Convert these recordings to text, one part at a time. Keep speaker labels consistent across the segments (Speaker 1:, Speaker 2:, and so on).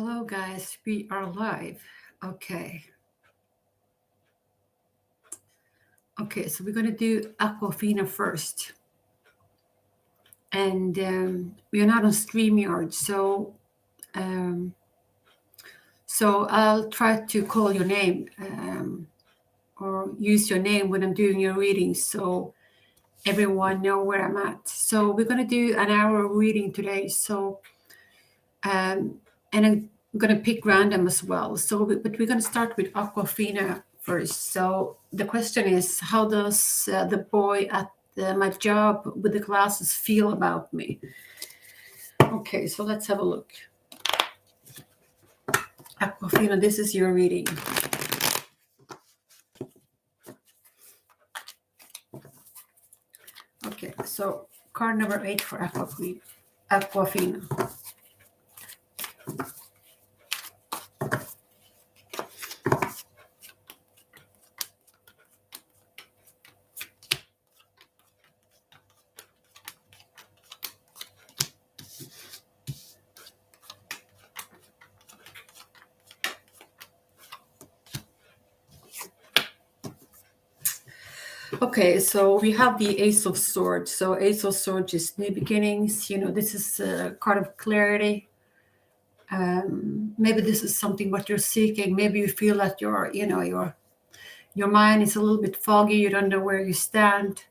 Speaker 1: Hello, guys. We are live. Okay. Okay, so we're going to do Aquafina first. And we are not on StreamYard, so I'll try to call your name or use your name when I'm doing your reading so everyone know where I'm at. So we're going to do an hour reading today. So, and I'm going to pick random as well. So, but we're going to start with Aquafina first. So the question is, how does the boy at my job with the glasses feel about me? Okay, so let's have a look. Aquafina, this is your reading. Okay, so card number 8 for Aquafina. Okay, so we have the Ace of Swords. So Ace of Swords is new beginnings. You know, this is a card of clarity. Maybe this is something what you're seeking. Maybe you feel that your mind is a little bit foggy. You don't know where you stand.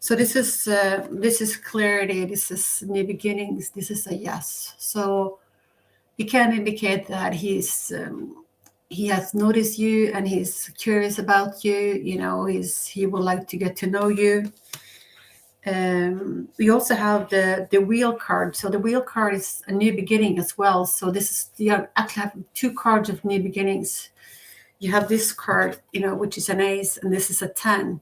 Speaker 1: So this is clarity. This is new beginnings. This is a yes. So it can indicate that he has noticed you and he's curious about you. You know, he would like to get to know you. We also have the wheel card. So the wheel card is a new beginning as well. So this is, you actually have 2 cards of new beginnings. You have this card, which is an ace, and this is a 10.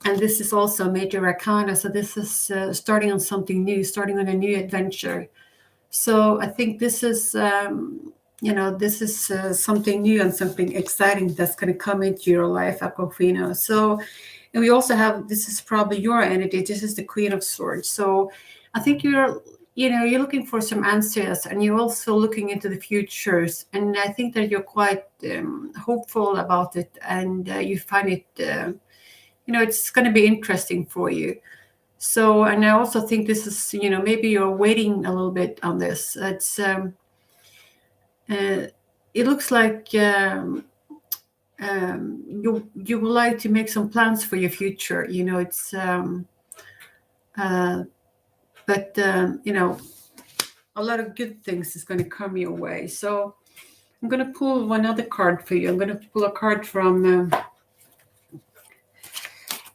Speaker 1: And this is also major arcana. So this is starting on something new, starting on a new adventure. So I think this is, something new and something exciting that's going to come into your life, Aquafina. So, and we also have, this is probably your energy. This is the Queen of Swords. So I think you're looking for some answers, and you're also looking into the futures. And I think that you're quite hopeful about it, and you find it, it's going to be interesting for you. So, and I also think this is, maybe you're waiting a little bit on this. It's, it looks like you would like to make some plans for your future. It's, but a lot of good things is going to come your way. So I'm going to pull one other card for you. I'm going to pull a card from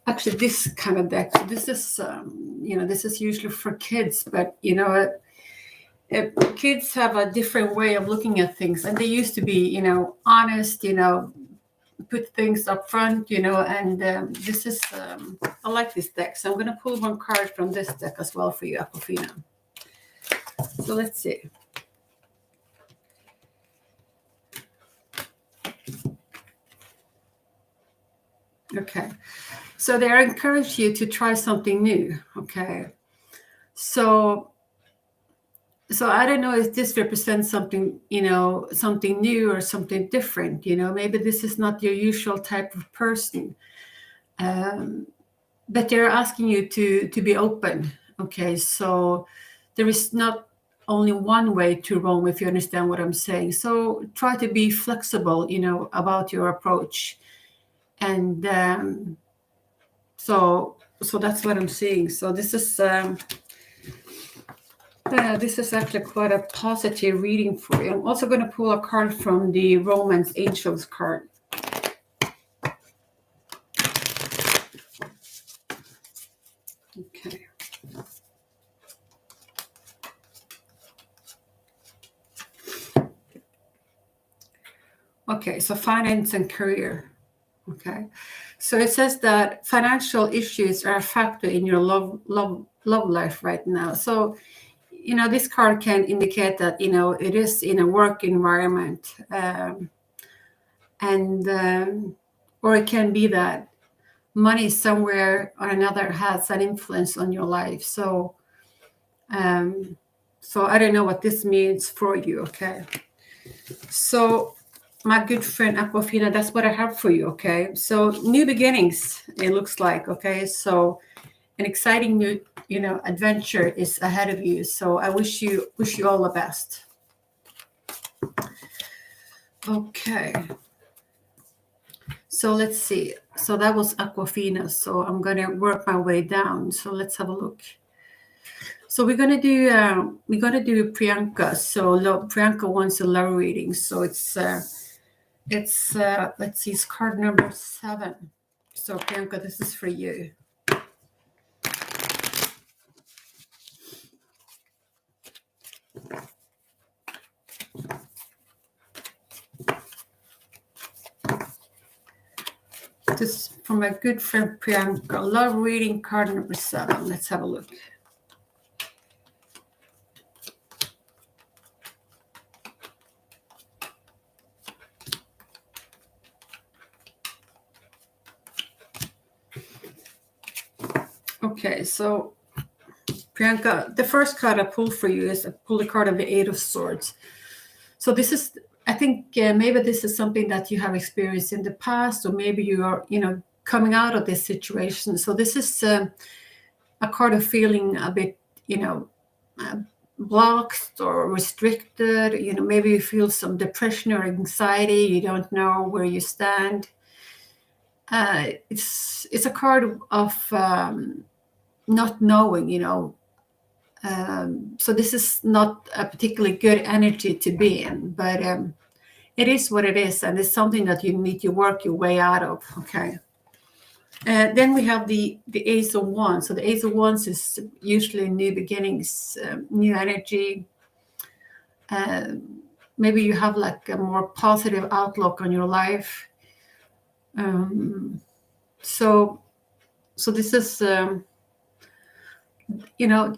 Speaker 1: actually this kind of deck. So this is this is usually for kids, but kids have a different way of looking at things, and they used to be honest, put things up front, and this is I like this deck. So I'm going to pull one card from this deck as well for you, Aquafina. So let's see. Okay, so they encourage you to try something new. Okay, so I don't know if this represents something, something new or something different. Maybe this is not your usual type of person, but they're asking you to be open. Okay, so there is not only one way to Rome, if you understand what I'm saying. So try to be flexible, about your approach, and so that's what I'm seeing. So this is actually quite a positive reading for you. I'm also going to pull a card from the Romance Angels card. Okay. Okay, so finance and career. Okay, so it says that financial issues are a factor in your love life right now. So this card can indicate that it is in a work environment, or it can be that money somewhere or another has an influence on your life. So I don't know what this means for you. Okay, So my good friend Aquafina, that's what I have for you, okay? So new beginnings, it looks like, okay? So an exciting new, adventure is ahead of you. So I wish you all the best. Okay. So let's see. So that was Aquafina. So I'm gonna work my way down. So let's have a look. So we're gonna do Priyanka. So Priyanka wants a love reading. So it's let's see, it's card number 7. So Priyanka, this is for you. This is from my good friend Priyanka. Love reading, card number 7. Let's have a look. Okay, so Priyanka, the first card I pulled for you is I pulled the card of the 8 of Swords. So this is, I think maybe this is something that you have experienced in the past, or maybe you are, coming out of this situation. So this is a card of feeling a bit, blocked or restricted. Maybe you feel some depression or anxiety. You don't know where you stand. It's a card of not knowing, so this is not a particularly good energy to be in, but it is what it is, and it's something that you need to work your way out of. Okay. Then we have the Ace of Wands. So the Ace of Wands is usually new beginnings, new energy. Maybe you have like a more positive outlook on your life. So this is,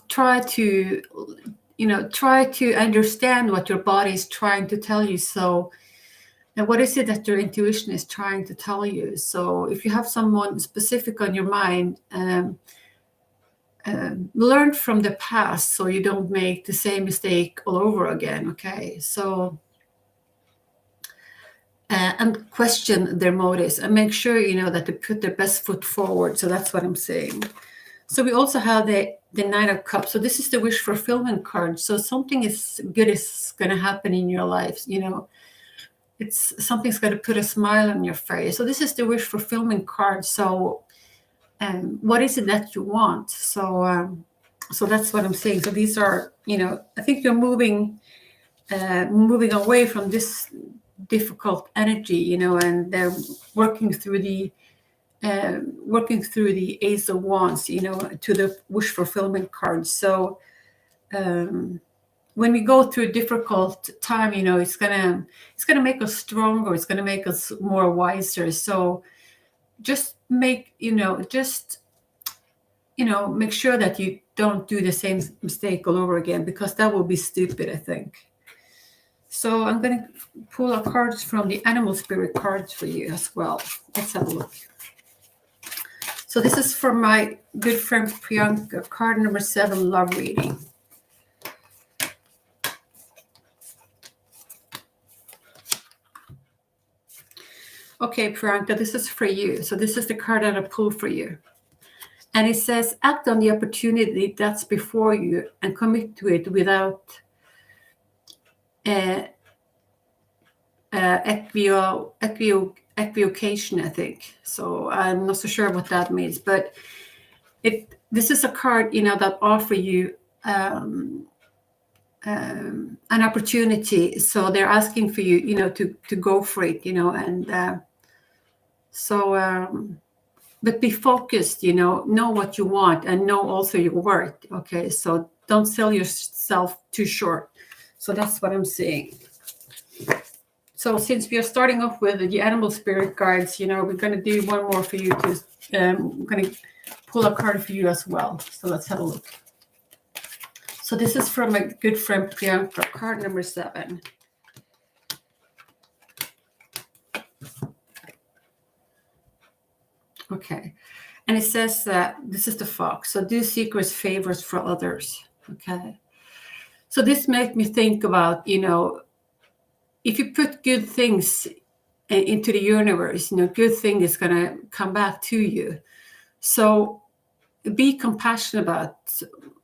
Speaker 1: try to understand what your body is trying to tell you. So, and what is it that your intuition is trying to tell you? So if you have someone specific on your mind, learn from the past so you don't make the same mistake all over again. Okay. So and question their motives and make sure that they put their best foot forward. So that's what I'm saying. So we also have the Nine of Cups. So this is the wish fulfillment card. So something is good is going to happen in your life. It's something's going to put a smile on your face. So this is the wish fulfillment card. So what is it that you want? So so that's what I'm saying. So these are, I think you're moving away from this difficult energy, and they're working through the Ace of Wands, to the wish fulfillment card. So when we go through a difficult time, it's gonna make us stronger. It's gonna make us more wiser. So just make make sure that you don't do the same mistake all over again, because that will be stupid, I think. So I'm going to pull a cards from the animal spirit cards for you as well. Let's have a look. So this is from my good friend Priyanka, card number 7, love reading. Okay, Priyanka, this is for you. So this is the card that I pulled for you. And it says, act on the opportunity that's before you and commit to it without equivocation, I think. So I'm not so sure what that means, but this is a card, that offer you an opportunity. So they're asking for you, to go for it, and but be focused, know what you want and know also your worth. Okay, so don't sell yourself too short. So that's what I'm saying. So since we are starting off with the animal spirit cards, we're going to do one more for you to, I'm going to pull a card for you as well. So let's have a look. So this is from my good friend Priyanka, card number 7. Okay. And it says that this is the fox. So do secret favors for others. Okay. So this makes me think about, if you put good things into the universe, good thing is going to come back to you. So be compassionate about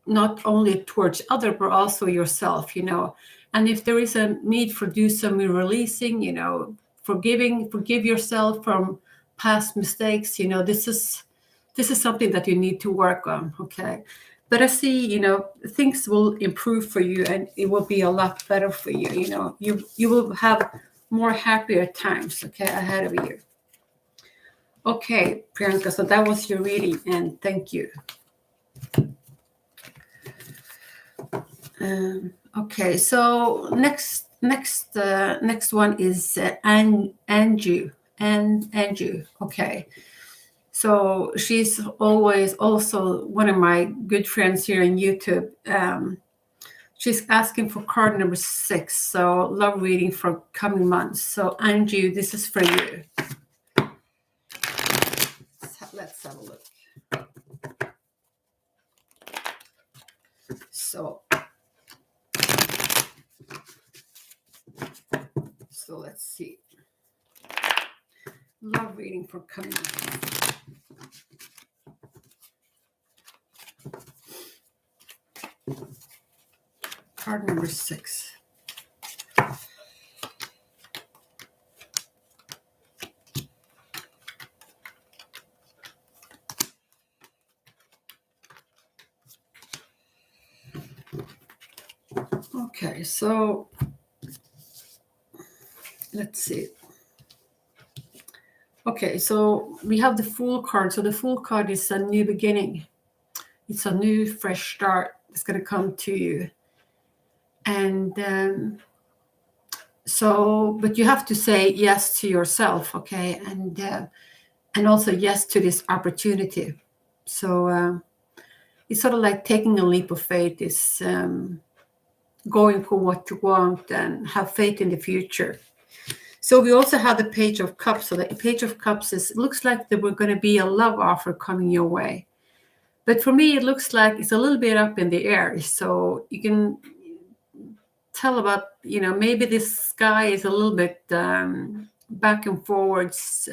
Speaker 1: not only towards other, but also yourself, And if there is a need for do some releasing, forgive yourself from past mistakes, this is something that you need to work on, okay? But I see, things will improve for you, and it will be a lot better for you. You will have more happier times, okay, ahead of you. Okay, Priyanka, so that was your reading, and thank you. Okay, so next one is Anju. Okay, so she's always also one of my good friends here on YouTube. She's asking for card number 6. So love reading for coming months. So Anju, this is for you. Let's have a look. So let's see. Love reading for coming months. Card number 6. Okay, so let's see. Okay, so we have the Fool card. So the Fool card is a new beginning. It's a new, fresh start. It's going to come to you. And but you have to say yes to yourself, okay? And also yes to this opportunity. So it's sort of like taking a leap of faith. Is going for what you want and have faith in the future. So we also have the Page of Cups. So the Page of Cups looks like there were going to be a love offer coming your way. But for me, it looks like it's a little bit up in the air. So you can tell about, maybe this guy is a little bit back and forwards.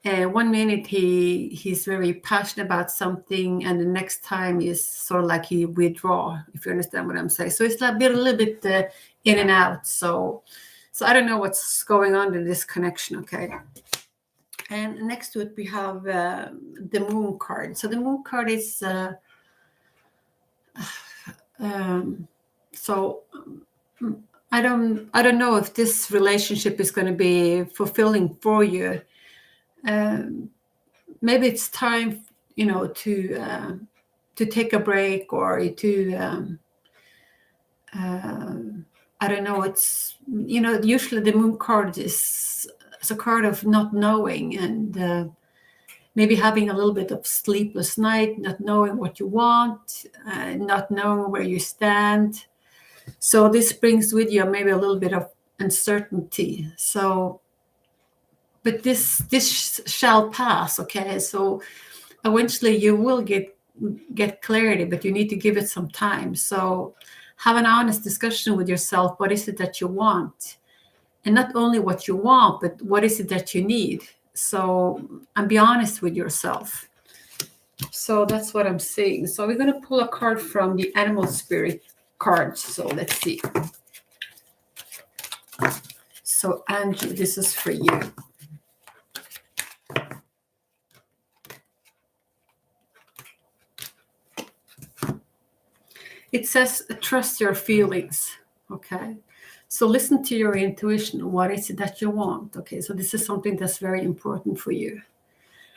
Speaker 1: 1 minute he's very passionate about something, and the next time is sort of like he withdraw, if you understand what I'm saying. So it's a little bit in and out. So I don't know what's going on in this connection, okay? And next to it, we have the Moon card. So the Moon card is so I don't know if this relationship is going to be fulfilling for you. Maybe it's time, to take a break, or to I don't know. It's usually the Moon card is a card of not knowing, and maybe having a little bit of sleepless night, not knowing what you want, not knowing where you stand. So this brings with you maybe a little bit of uncertainty. So, but this shall pass, okay? So eventually you will get clarity, but you need to give it some time. So have an honest discussion with yourself. What is it that you want? And not only what you want, but what is it that you need? So, and be honest with yourself. So that's what I'm seeing. So we're going to pull a card from the Animal Spirit cards. So let's see. So Angie, this is for you. It says, trust your feelings, okay? So listen to your intuition. What is it that you want? Okay, so this is something that's very important for you.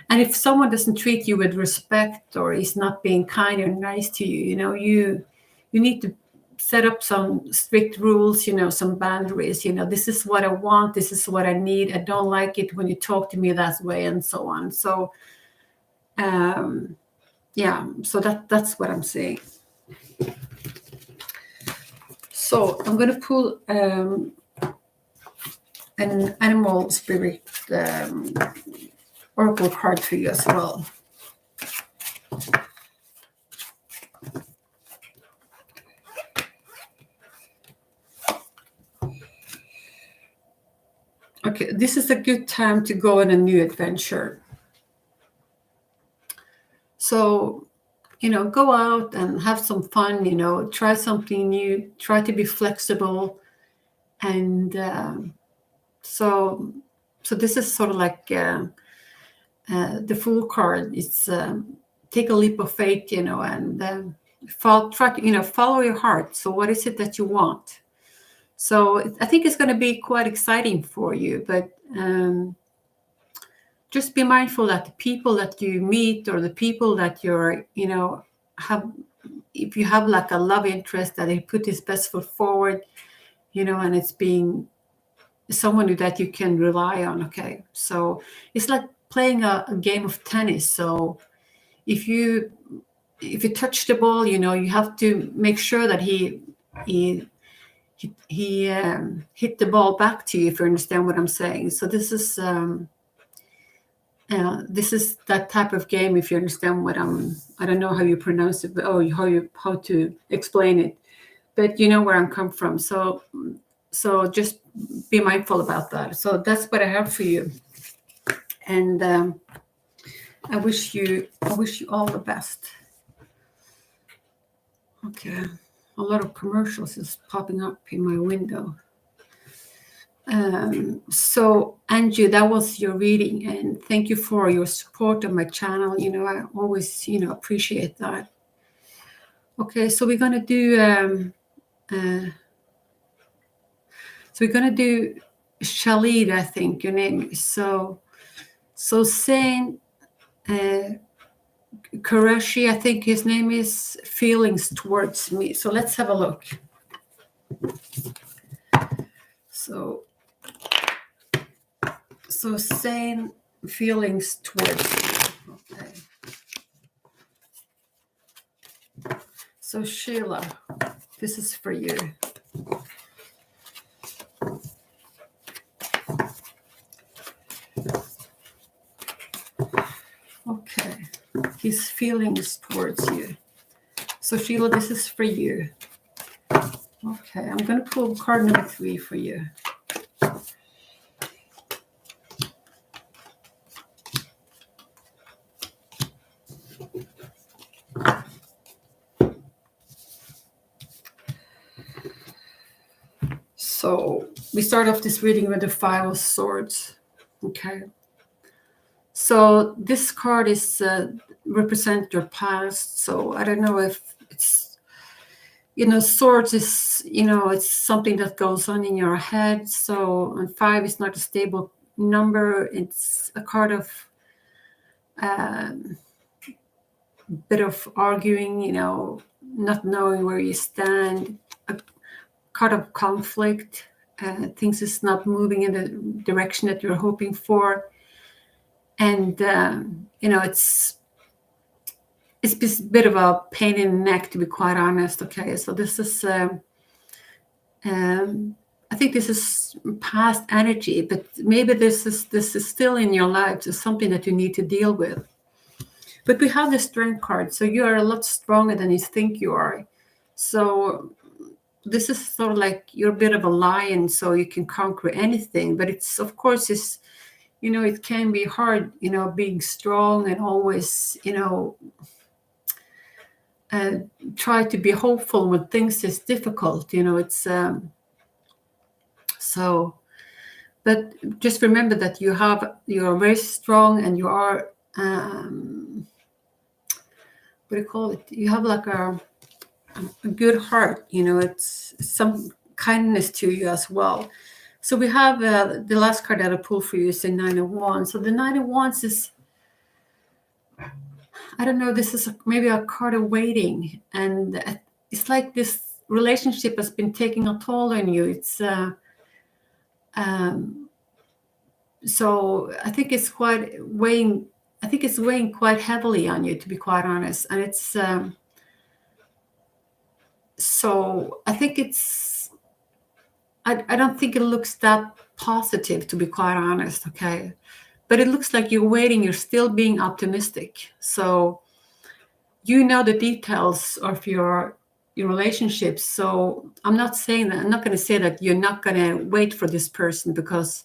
Speaker 1: And if someone doesn't treat you with respect, or is not being kind or nice to you, you need to set up some strict rules, some boundaries. This is what I want. This is what I need. I don't like it when you talk to me that way, and so on. So, yeah, so that's what I'm saying. So I'm going to pull an Animal Spirit Oracle card for you as well. Okay, this is a good time to go on a new adventure. So, go out and have some fun, try something new, try to be flexible. And so this is sort of like the Fool card. It's take a leap of faith, and try to, follow your heart. So what is it that you want? So I think it's going to be quite exciting for you, but just be mindful that the people that you meet or the people that you're, have, if you have like a love interest, that they put his best foot forward, and it's being someone that you can rely on. Okay, so it's like playing a game of tennis. So if you touch the ball, you have to make sure that he hit the ball back to you, if you understand what I'm saying. So this is that type of game, if you understand what I don't know how you pronounce it, but how to explain it, but you know where I'm come from. So just be mindful about that. So that's what I have for you, and I wish you all the best. Okay, a lot of commercials is popping up in my window. So Angie, that was your reading, and thank you for your support on my channel. I always appreciate that. Okay, so we're gonna do Shalid, I think your name is. So saying Qureshi, I think his name is, feelings towards me. So let's have a look. So saying feelings towards me. Okay. So Sheila, this is for you. Okay, his feelings towards you. So Sheila, this is for you. Okay, I'm going to pull card number 3 for you. So we start off this reading with the 5 of Swords. Okay. So this card is represent your past. So I don't know if it's, Swords is, it's something that goes on in your head. So, and 5 is not a stable number. It's a card of bit of arguing, not knowing where you stand, a card of conflict. Things is not moving in the direction that you're hoping for. And, it's a bit of a pain in the neck, to be quite honest. Okay, so this is, I think this is past energy, but maybe this is still in your life. It's something that you need to deal with. But we have the Strength card, so you are a lot stronger than you think you are. So this is sort of like you're a bit of a lion, so you can conquer anything. But it's, of course, it can be hard, being strong and always, try to be hopeful when things is difficult. It's so. But just remember that you're very strong, and you are what do you call it? You have like a good heart. It's some kindness to you as well. So we have the last card that I pulled for you is the 9 of Wands. So the 9 of Wands is, I don't know, this is maybe a card of waiting, and it's like this relationship has been taking a toll on you. It's so I think it's weighing quite heavily on you, to be quite honest. And it's so I think it's I don't think it looks that positive, to be quite honest. Okay, but it looks like you're waiting, you're still being optimistic. So the details of your relationships. So I'm not going to say that you're not going to wait for this person, because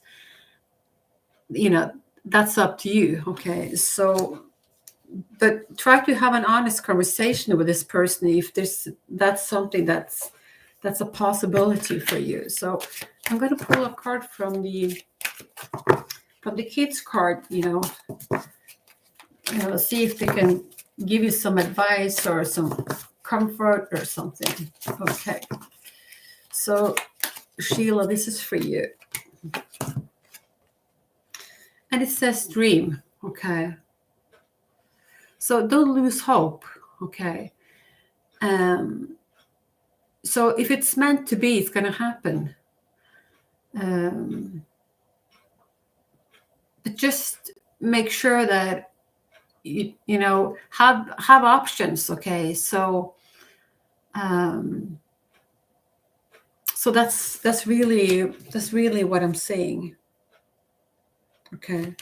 Speaker 1: that's up to you. Okay, so but try to have an honest conversation with this person if that's something that's a possibility for you. So I'm going to pull a card from the kids card, see if they can give you some advice or some comfort or something. Okay, so Sheila, this is for you. And it says dream. Okay, so don't lose hope. Okay, so if it's meant to be, it's going to happen. But just make sure that you know have options. Okay, so so that's really what I'm saying. Okay,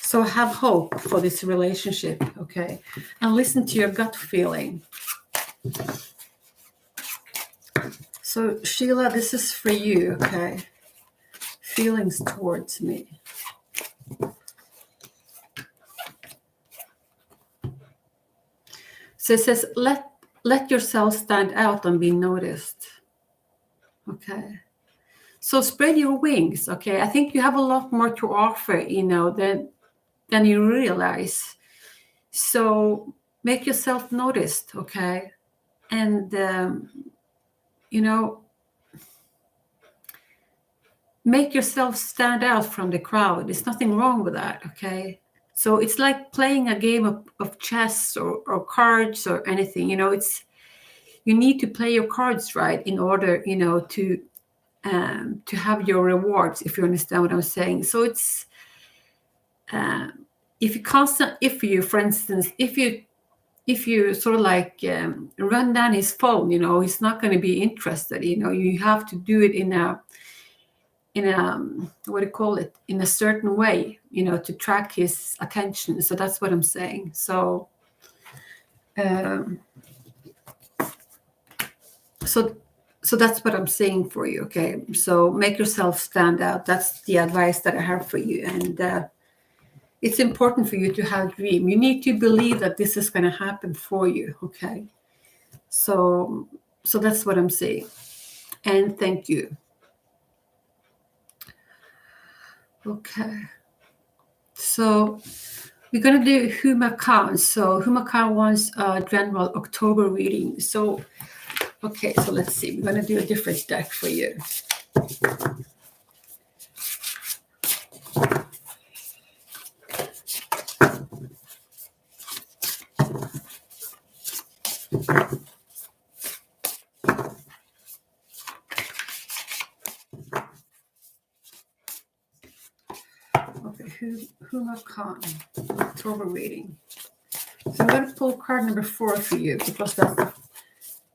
Speaker 1: so have hope for this relationship. Okay, and listen to your gut feeling. So Sheila, this is for you. Okay, feelings towards me. So it says, let yourself stand out and be noticed. Okay. So spread your wings. Okay. I think you have a lot more to offer, than you realize. So make yourself noticed. Okay. And, make yourself stand out from the crowd. There's nothing wrong with that. Okay. So it's like playing a game of chess or cards or anything. You need to play your cards right in order, to have your rewards. If you understand what I'm saying. So it's for instance, if you sort of like run down his phone, he's not going to be interested. You have to do it in a what do you call it, in a certain way, to track his attention. So that's what I'm saying. So so that's what I'm saying for you. Okay, so make yourself stand out. That's the advice that I have for you. And it's important for you to have a dream. You need to believe that this is going to happen for you. Okay, so that's what I'm saying. And thank you. Okay, so we're going to do Huma Khan. So Huma Khan wants a general October reading. So, okay, so let's see. We're going to do a different deck for you. Huma Khan, October reading. So I'm going to pull card number 4 for you because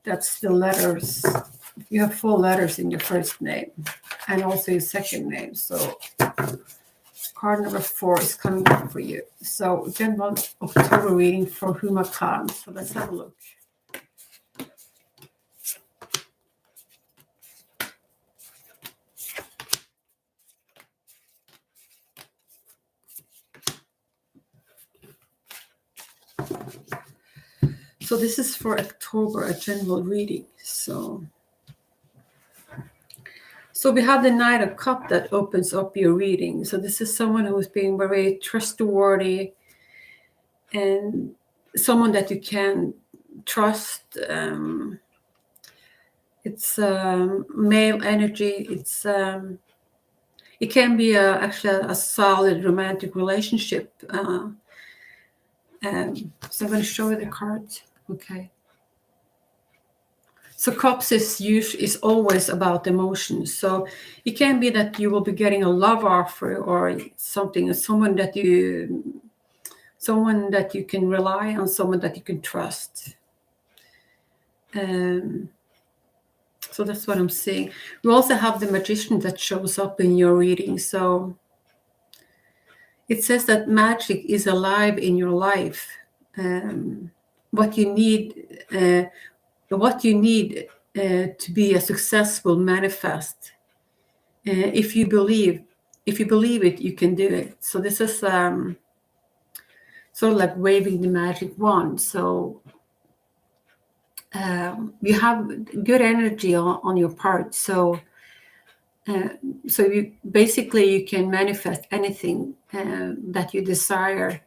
Speaker 1: that's the letters. You have 4 letters in your first name and also your second name. So card number 4 is coming up for you. So general October reading for Huma Khan. So let's have a look. So this is for October, a general reading. So we have the Knight of Cups that opens up your reading. So this is someone who is being very trustworthy and someone that you can trust. It's male energy. It can be actually a solid romantic relationship. So I'm going to show you the cards. Okay. So Cups is always about emotions. So it can be that you will be getting a love offer or something, someone that you can rely on, someone that you can trust. So that's what I'm saying. We also have the Magician that shows up in your reading. So it says that magic is alive in your life. What you need to be a successful manifest. If you believe if you believe it, you can do it. So this is sort of like waving the magic wand. So you have good energy on your part. So you basically you can manifest anything that you desire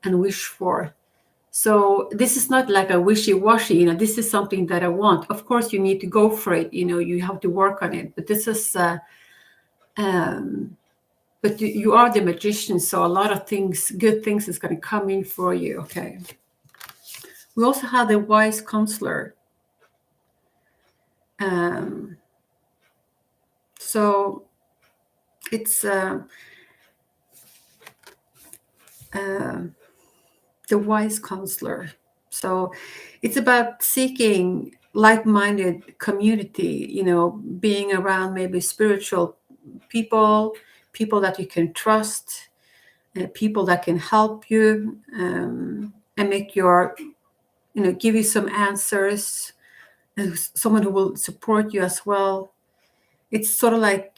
Speaker 1: and wish for. So this is not like a wishy-washy, this is something that I want. Of course, you need to go for it, you have to work on it. But this is, but you are the magician, so a lot of things, good things is going to come in for you, okay? We also have the wise counselor. So it's the wise counselor. So it's about seeking like-minded community, being around maybe spiritual people that you can trust, people that can help you and make give you some answers, and someone who will support you as well. It's sort of like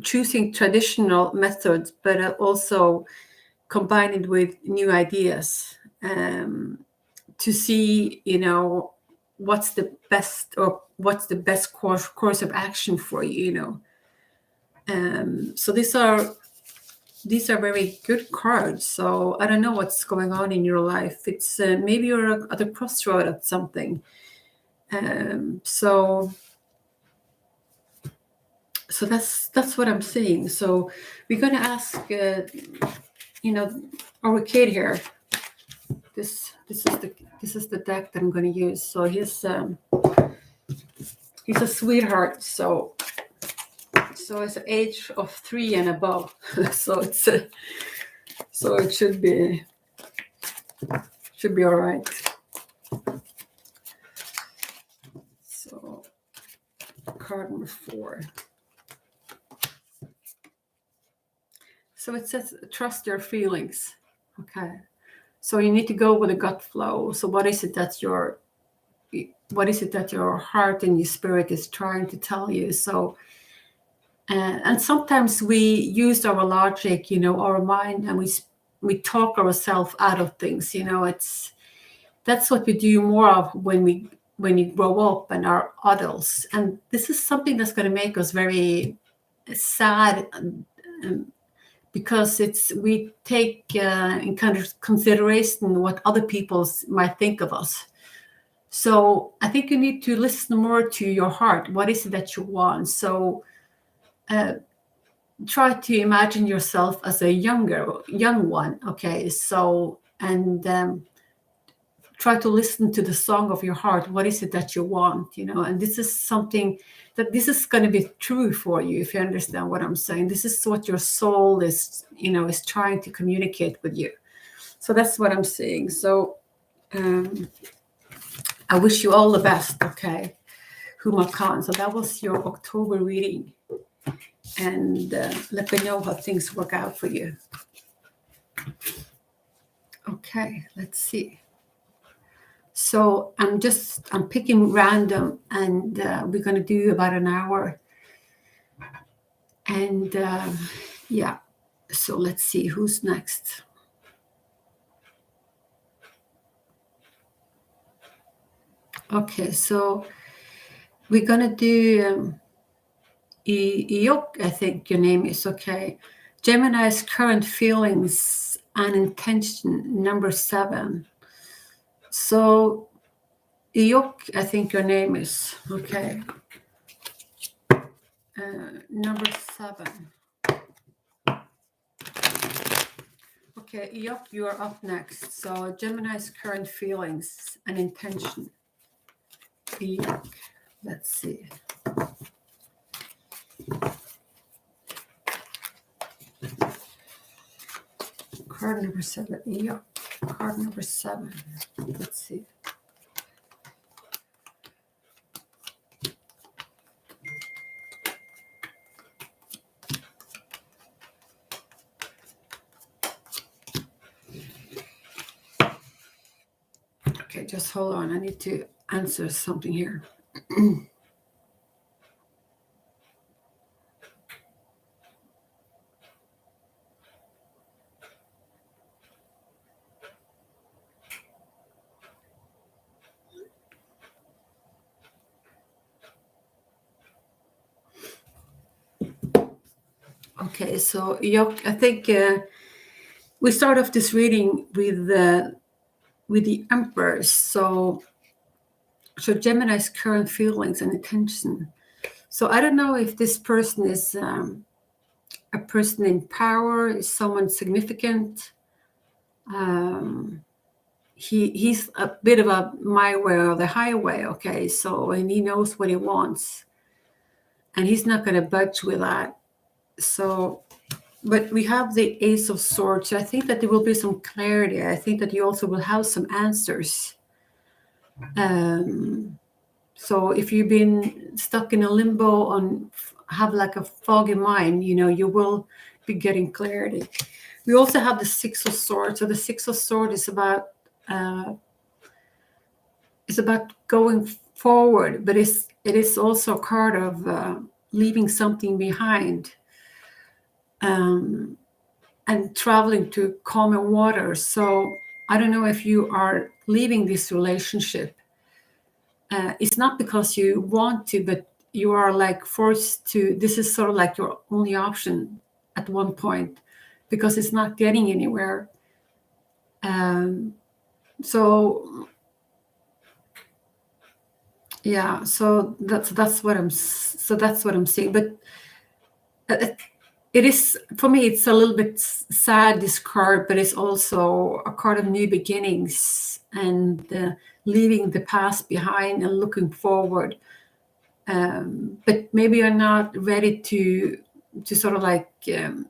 Speaker 1: choosing traditional methods, but also combine it with new ideas to see, what's the best course of action for you. So these are very good cards. So I don't know what's going on in your life. It's maybe you're at a crossroad at something. So that's what I'm saying. So we're going to ask, our kid here. This is the deck that I'm going to use. So he's a sweetheart. So it's an age of 3 and above. So it should be all right. So card number 4. So it says trust your feelings. Okay. So you need to go with a gut flow. So what is it that your heart and your spirit is trying to tell you? So and sometimes we use our logic, our mind, and we talk ourselves out of things. That's what we do more of when we grow up and are adults. And this is something that's going to make us very sad, because we take in kind of consideration what other people might think of us. So I think you need to listen more to your heart. What is it that you want? So try to imagine yourself as a young one. Okay. So, and try to listen to the song of your heart. What is it that you want? And this is something that this is going to be true for you, if you understand what I'm saying. This is what your soul is, is trying to communicate with you. So that's what I'm saying. So I wish you all the best. Okay. Huma Khan. So that was your October reading. And let me know how things work out for you. Okay, let's see. So I'm picking random, and we're going to do about an hour. And yeah, so let's see who's next. Okay, so we're going to do Iyok, I think your name is. Okay. Gemini's current feelings and intention, number 7. So Iyok, I think your name is. Okay. Number 7. Okay, Iyok, you are up next. So Gemini's current feelings and intention. Iyok, let's see. Card number 7. Iyok, card number 7. Let's see. Okay, just hold on. I need to answer something here. Okay, so I think we start off this reading with the Empress. So Gemini's current feelings and intention. So I don't know if this person is a person in power, is someone significant. He's a bit of a my way or the highway, okay? So, and he knows what he wants, and he's not going to budge with that. So, but we have the Ace of Swords. So I think that there will be some clarity. I think that you also will have some answers. So if you've been stuck in a limbo have like a foggy mind, you will be getting clarity. We also have the Six of Swords. So the Six of Swords is about going forward, but it is also a card of leaving something behind and traveling to calmer waters. So I don't know if you are leaving this relationship. It's not because you want to, but you are like forced to. This is sort of like your only option at one point because it's not getting anywhere. So yeah, so that's what I'm seeing. But it is, for me, it's a little bit sad, this card, but it's also a card of new beginnings and leaving the past behind and looking forward. But maybe you're not ready to sort of like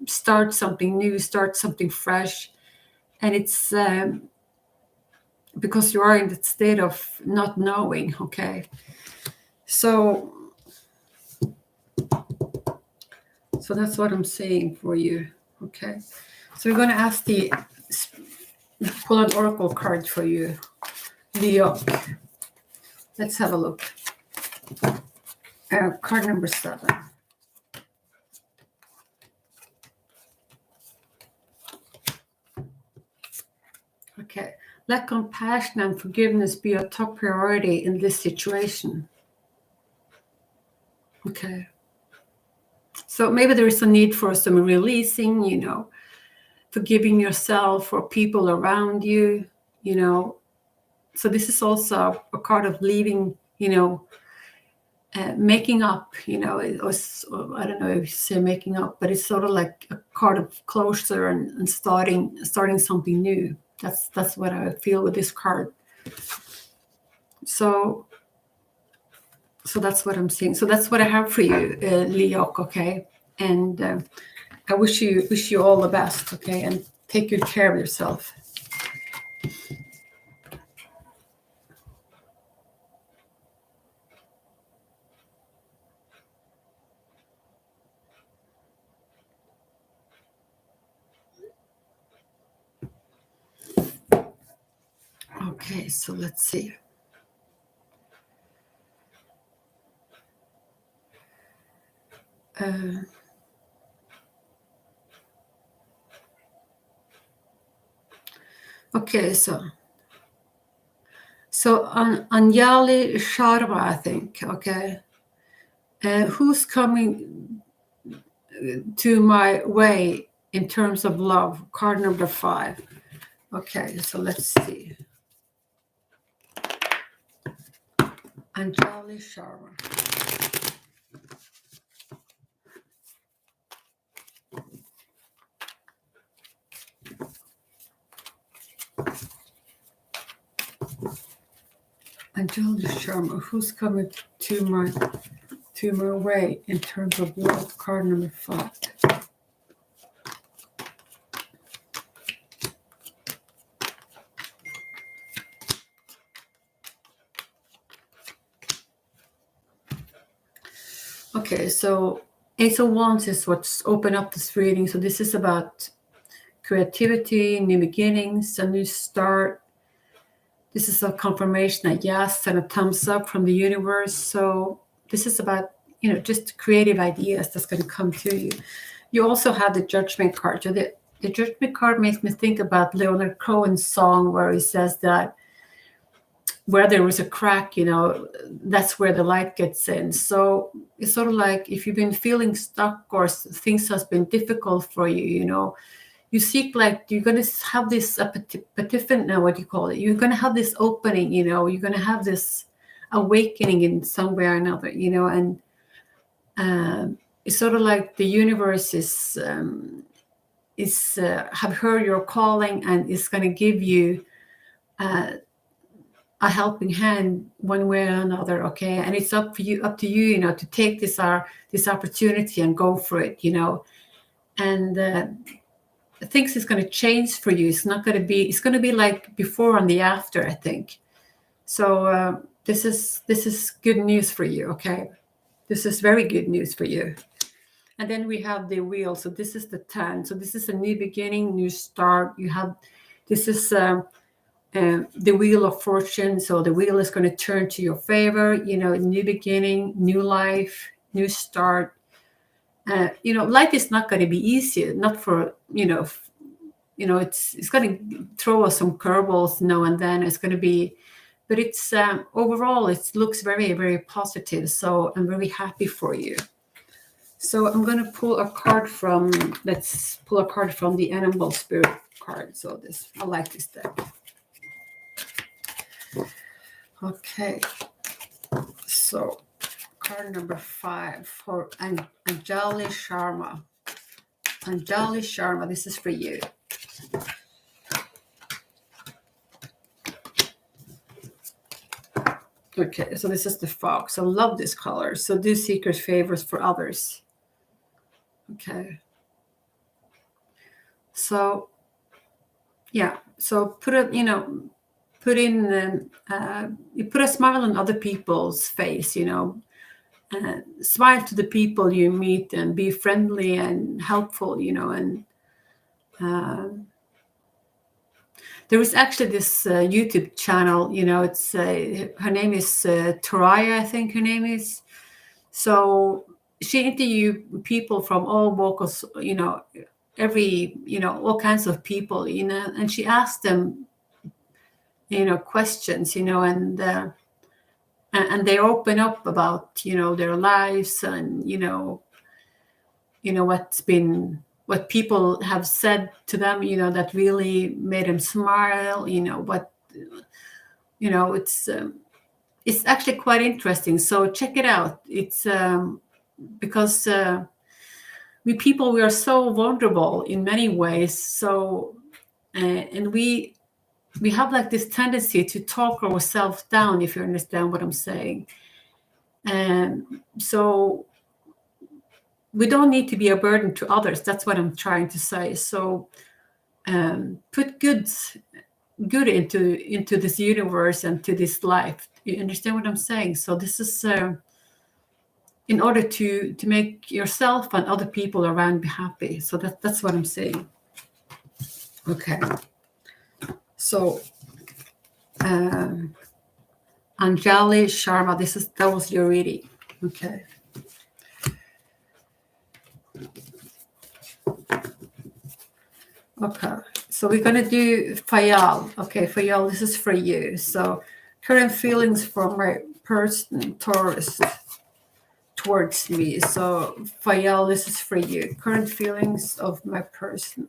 Speaker 1: start something new, start something fresh, and it's because you are in the state of not knowing. Okay, so that's what I'm saying for you. Okay, so we're going to pull an oracle card for you, Leo. Let's have a look. Card number 7. Okay, let compassion and forgiveness be a top priority in this situation. Okay. So maybe there is a need for some releasing, forgiving yourself or people around you, So this is also a card of leaving, making up, or I don't know if you say making up, but it's sort of like a card of closure and starting something new. That's what I feel with this card. So that's what I'm seeing. So that's what I have for you, Leo. Okay, and I wish you all the best. Okay, and take good care of yourself. Okay, so let's see. Okay, so Anjali Sharma, I think. Okay, who's coming to my way in terms of love? Card number 5. Okay, so let's see. Anjali Sharma. Anjali Sharma, who's coming to my way in terms of love? Card number 5. Okay, so Ace of Wands is what's opened up this reading. So this is about creativity, new beginnings, a new start. This is a confirmation, a yes and a thumbs up from the universe. So this is about, just creative ideas that's going to come to you. You also have the Judgment card. So the Judgment card makes me think about Leonard Cohen's song where he says that where there was a crack, that's where the light gets in. So it's sort of like if you've been feeling stuck or things has been difficult for you, you seek, like, you're going to have this epiphany, what do you call it? You're going to have this opening, you're going to have this awakening in some way or another, and it's sort of like the universe is have heard your calling and is going to give you a helping hand one way or another, okay? And it's up to you, to take this opportunity and go for it, and things is going to change for you. It's going to be like before and the after, I think. So this is good news for you, okay? This is very good news for you. And then we have the wheel. So this is the 10. So this is a new beginning, new start. This is the wheel of fortune. So the wheel is going to turn to your favor, new beginning, new life, new start. Life is not going to be easy, not for, it's going to throw us some curveballs now and then. It's going to be, but it's overall, it looks very, very positive. So I'm very happy for you. So I'm going to pull a card let's pull a card from the Animal Spirit card. So I like this deck. Okay. So card number 5 for Anjali Sharma. Anjali Sharma, this is for you. Okay, so this is the fox. I love this color. So do secret favors for others. Okay. So, yeah. So put a smile on other people's face, smile to the people you meet and be friendly and helpful, and there was actually this YouTube channel, it's her name is Taraya, I think her name is. So she interviewed people from all walks, every, all kinds of people, and she asked them, questions, and they open up about, their lives and, what people have said to them, that really made them smile, it's actually quite interesting. So check it out. It's because we are so vulnerable in many ways. So and we have like this tendency to talk ourselves down, if you understand what I'm saying. And so we don't need to be a burden to others. That's what I'm trying to say. So put good into this universe and to this life. You understand what I'm saying? So this is in order to make yourself and other people around be happy. So that's what I'm saying. Okay. So Anjali Sharma, that was your reading. Okay. Okay, so we're going to do Fayal. Okay, Fayal, this is for you. So current feelings for my person, Taurus, towards me. So Fayal, this is for you. Current feelings of my person.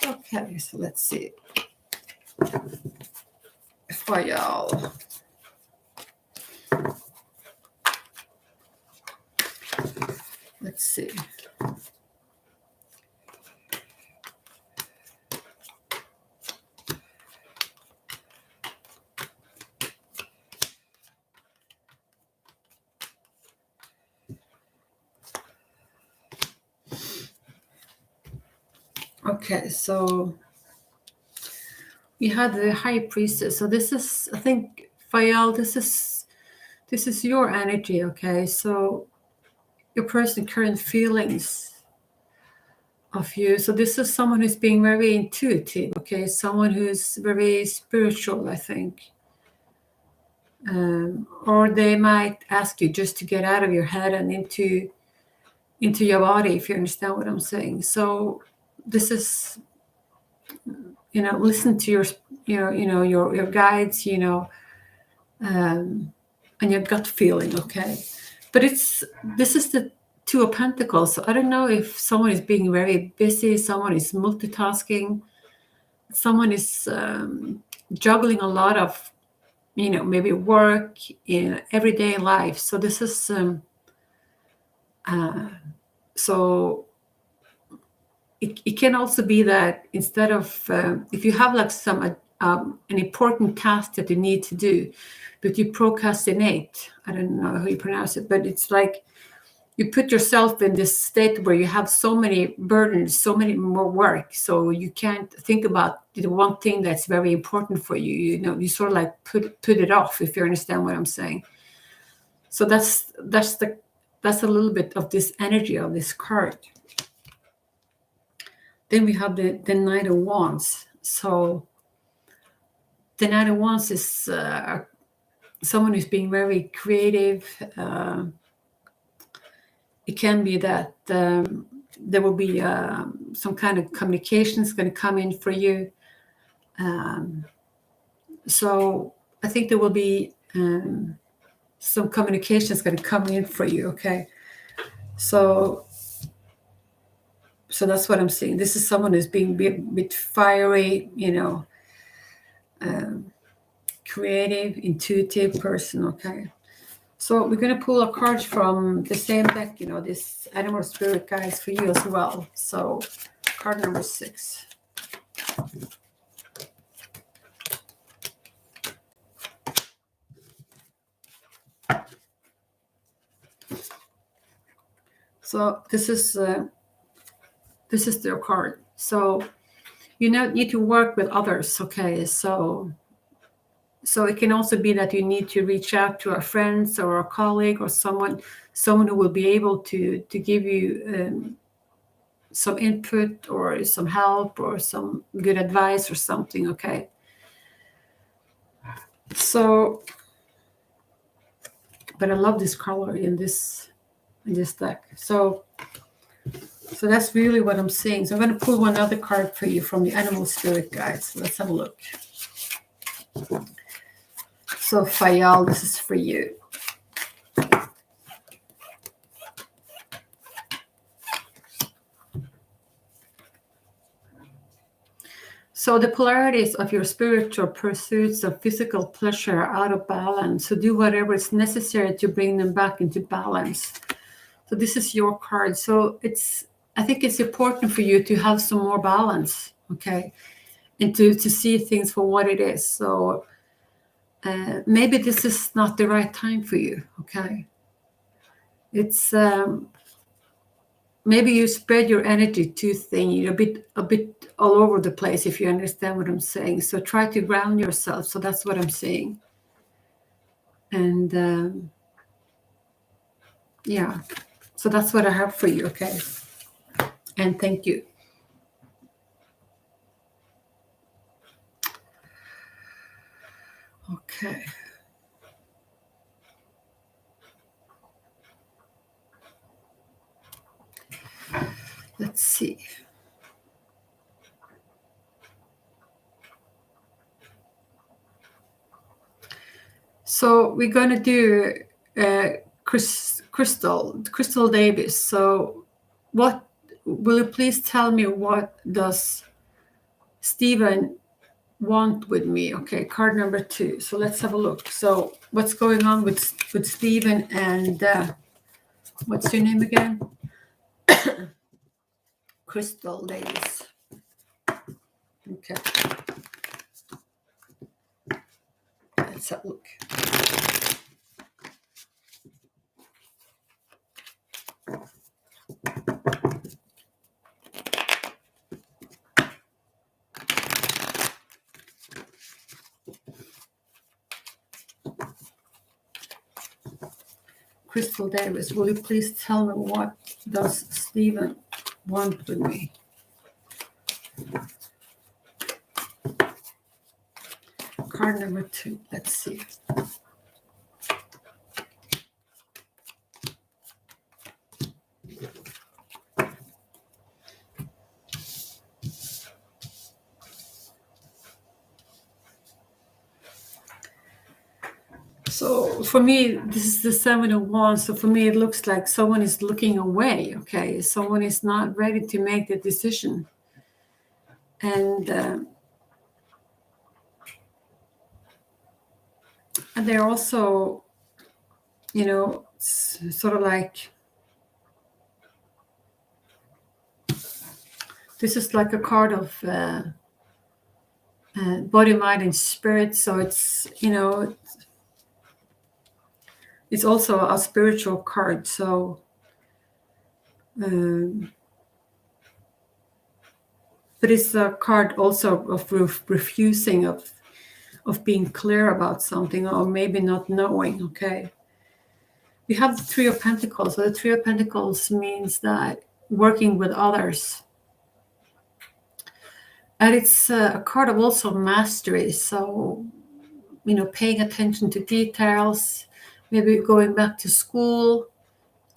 Speaker 1: Okay, so let's see. Fayal. Let's see. Okay, so we had the High Priestess. So this is, I think, Fayal, this is your energy, okay? So your person current feelings of you. So this is someone who's being very intuitive, okay? Someone who's very spiritual, I think. Or they might ask you just to get out of your head and into your body, if you understand what I'm saying. So this is, listen to your guides, and your gut feeling, okay? But this is the Two of Pentacles. So I don't know if someone is being very busy, someone is multitasking, someone is juggling a lot of, maybe work in everyday life. So this is so it can also be that instead of if you have like an important task that you need to do, but you procrastinate. I don't know how you pronounce it, but it's like you put yourself in this state where you have so many burdens, so many more work, so you can't think about the one thing that's very important for you. You sort of like put it off, if you understand what I'm saying. So that's a little bit of this energy of this card. Then we have the Knight of Wands. So the Knight of Wands is someone who's being very creative. It can be that there will be some kind of communication is going to come in for you. So I think there will be some communication is going to come in for you, okay? So that's what I'm seeing. This is someone who's being a bit fiery, creative, intuitive person, okay? So we're going to pull a card from the same deck, this animal spirit guides for you as well. So card number 6. So this is their card. So you need to work with others, okay? So it can also be that you need to reach out to a friend or a colleague or someone who will be able to give you some input or some help or some good advice or something, okay? So, but I love this color in this deck. So that's really what I'm seeing. So I'm going to pull one other card for you from the animal spirit guides. So let's have a look. So Fayal, this is for you. So the polarities of your spiritual pursuits of physical pleasure are out of balance. So do whatever is necessary to bring them back into balance. So this is your card. So I think it's important for you to have some more balance, okay? And to see things for what it is. So maybe this is not the right time for you, okay? It's maybe you spread your energy too thin, a bit all over the place, if you understand what I'm saying. So try to ground yourself. So that's what I'm saying. And yeah, so that's what I have for you, okay? And thank you. Okay. Let's see. So we're going to do Crystal Davis. So what will you please tell me, what does Stephen want with me? Okay, card number 2. So let's have a look. So what's going on with Stephen and what's your name again? Crystal Davis. Okay. Let's have a look. Crystal Davis, will you please tell me, what does Stephen want with me? Card number 2. Let's see. So for me, this is the Seven of Wands. So for me, it looks like someone is looking away. Okay, someone is not ready to make the decision, and they're also, sort of like, this is like a card of body, mind, and spirit. So it's, it's also a spiritual card. So, but it's a card also of refusing, of being clear about something, or maybe not knowing. Okay. We have the Three of Pentacles. So the Three of Pentacles means that working with others. And it's a card of also mastery. So, paying attention to details, maybe going back to school,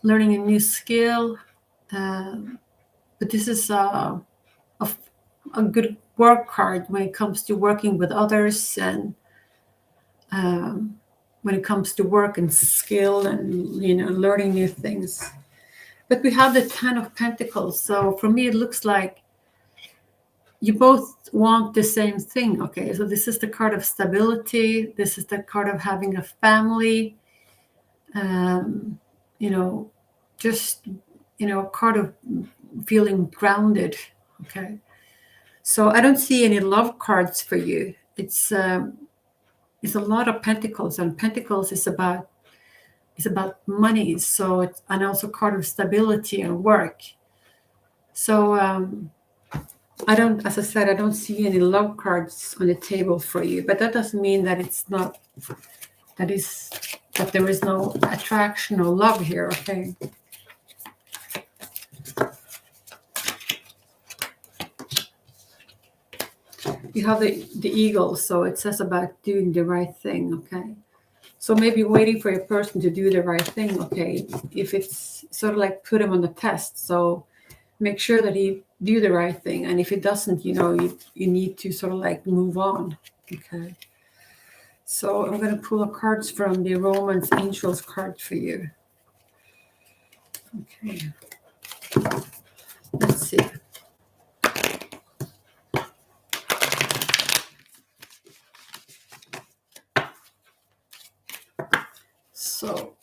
Speaker 1: learning a new skill. But this is a good work card when it comes to working with others, and when it comes to work and skill and, learning new things. But we have the Ten of Pentacles. So for me, it looks like you both want the same thing. Okay, so this is the card of stability. This is the card of having a family. Just, card of feeling grounded. Okay, so I don't see any love cards for you. It's a lot of Pentacles, and Pentacles is about money. So it's, and also card of stability and work. So as I said, I don't see any love cards on the table for you, but that doesn't mean that it's not, that there is no attraction or love here. Okay. You have the eagle, so it says about doing the right thing. Okay. So maybe waiting for a person to do the right thing. Okay. If it's sort of like put him on the test. So make sure that he do the right thing. And if it doesn't, you need to sort of like move on. Okay. So I'm going to pull a cards from the Romance Angels card for you. Okay. Let's see. So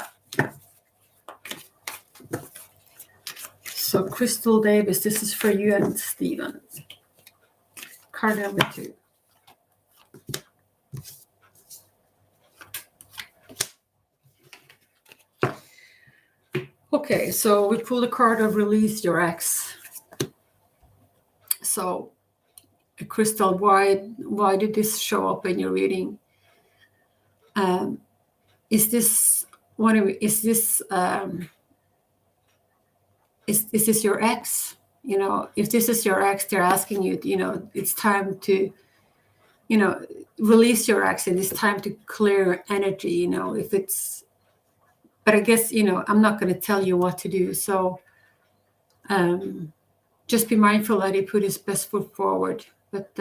Speaker 1: Crystal Davis, this is for you and Stephen. Card number 2. Okay, so we pulled a card of release your ex. So, Crystal, why did this show up in your reading? Is this is this your ex? If this is your ex, they're asking you, it's time to, release your ex, and it's time to clear energy, if it's, but I guess, I'm not going to tell you what to do. So just be mindful that he put his best foot forward. But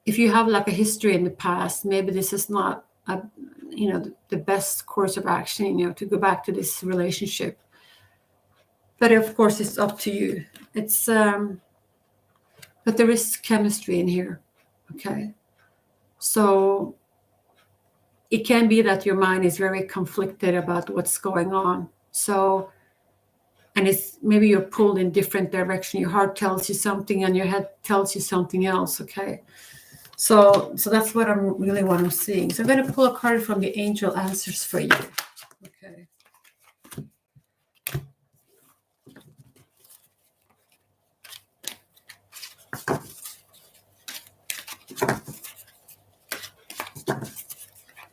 Speaker 1: if you have like a history in the past, maybe this is not the best course of action, to go back to this relationship. But of course, it's up to you. It's but there is chemistry in here. Okay. So it can be that your mind is very conflicted about what's going on. So, and it's maybe you're pulled in different direction. Your heart tells you something and your head tells you something else. Okay. So that's what I'm seeing. So I'm going to pull a card from the angel answers for you. Okay.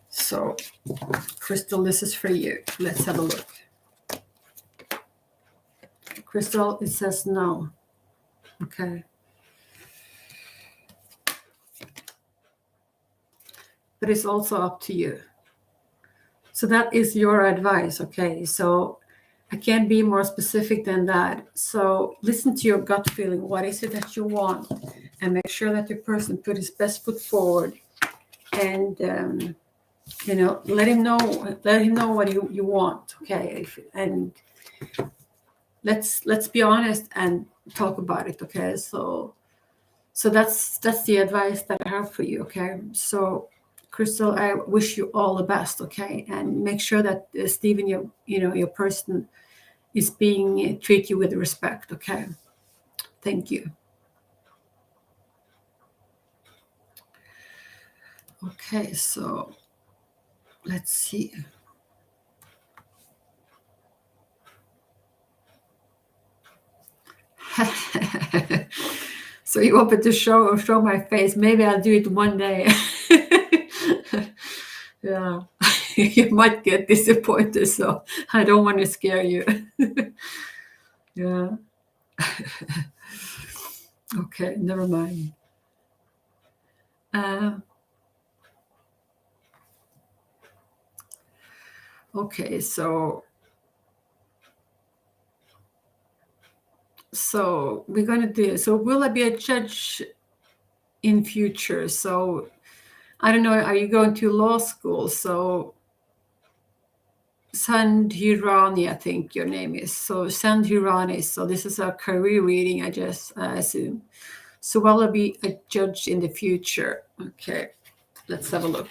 Speaker 1: So, Crystal, this is for you. Let's have a look. Crystal, it says no. Okay. But it's also up to you. So that is your advice. Okay. So I can't be more specific than that. So listen to your gut feeling. What is it that you want? And make sure that the person put his best foot forward. And let him know what you want, okay? And let's be honest and talk about it, okay? So that's the advice that I have for you, okay? So Crystal, I wish you all the best, okay? And make sure that Stephen, your person is being treat you with respect, okay? Thank you. Okay, so let's see. So you want me to show my face? Maybe I'll do it one day. Yeah, you might get disappointed, so I don't want to scare you. Yeah. Okay, never mind. Okay, so we're gonna do. So will I be a judge in future? So I don't know. Are you going to law school? So Sandhirani, I think your name is. So Sandhirani. So this is a career reading, I assume. So will I be a judge in the future? Okay, let's have a look.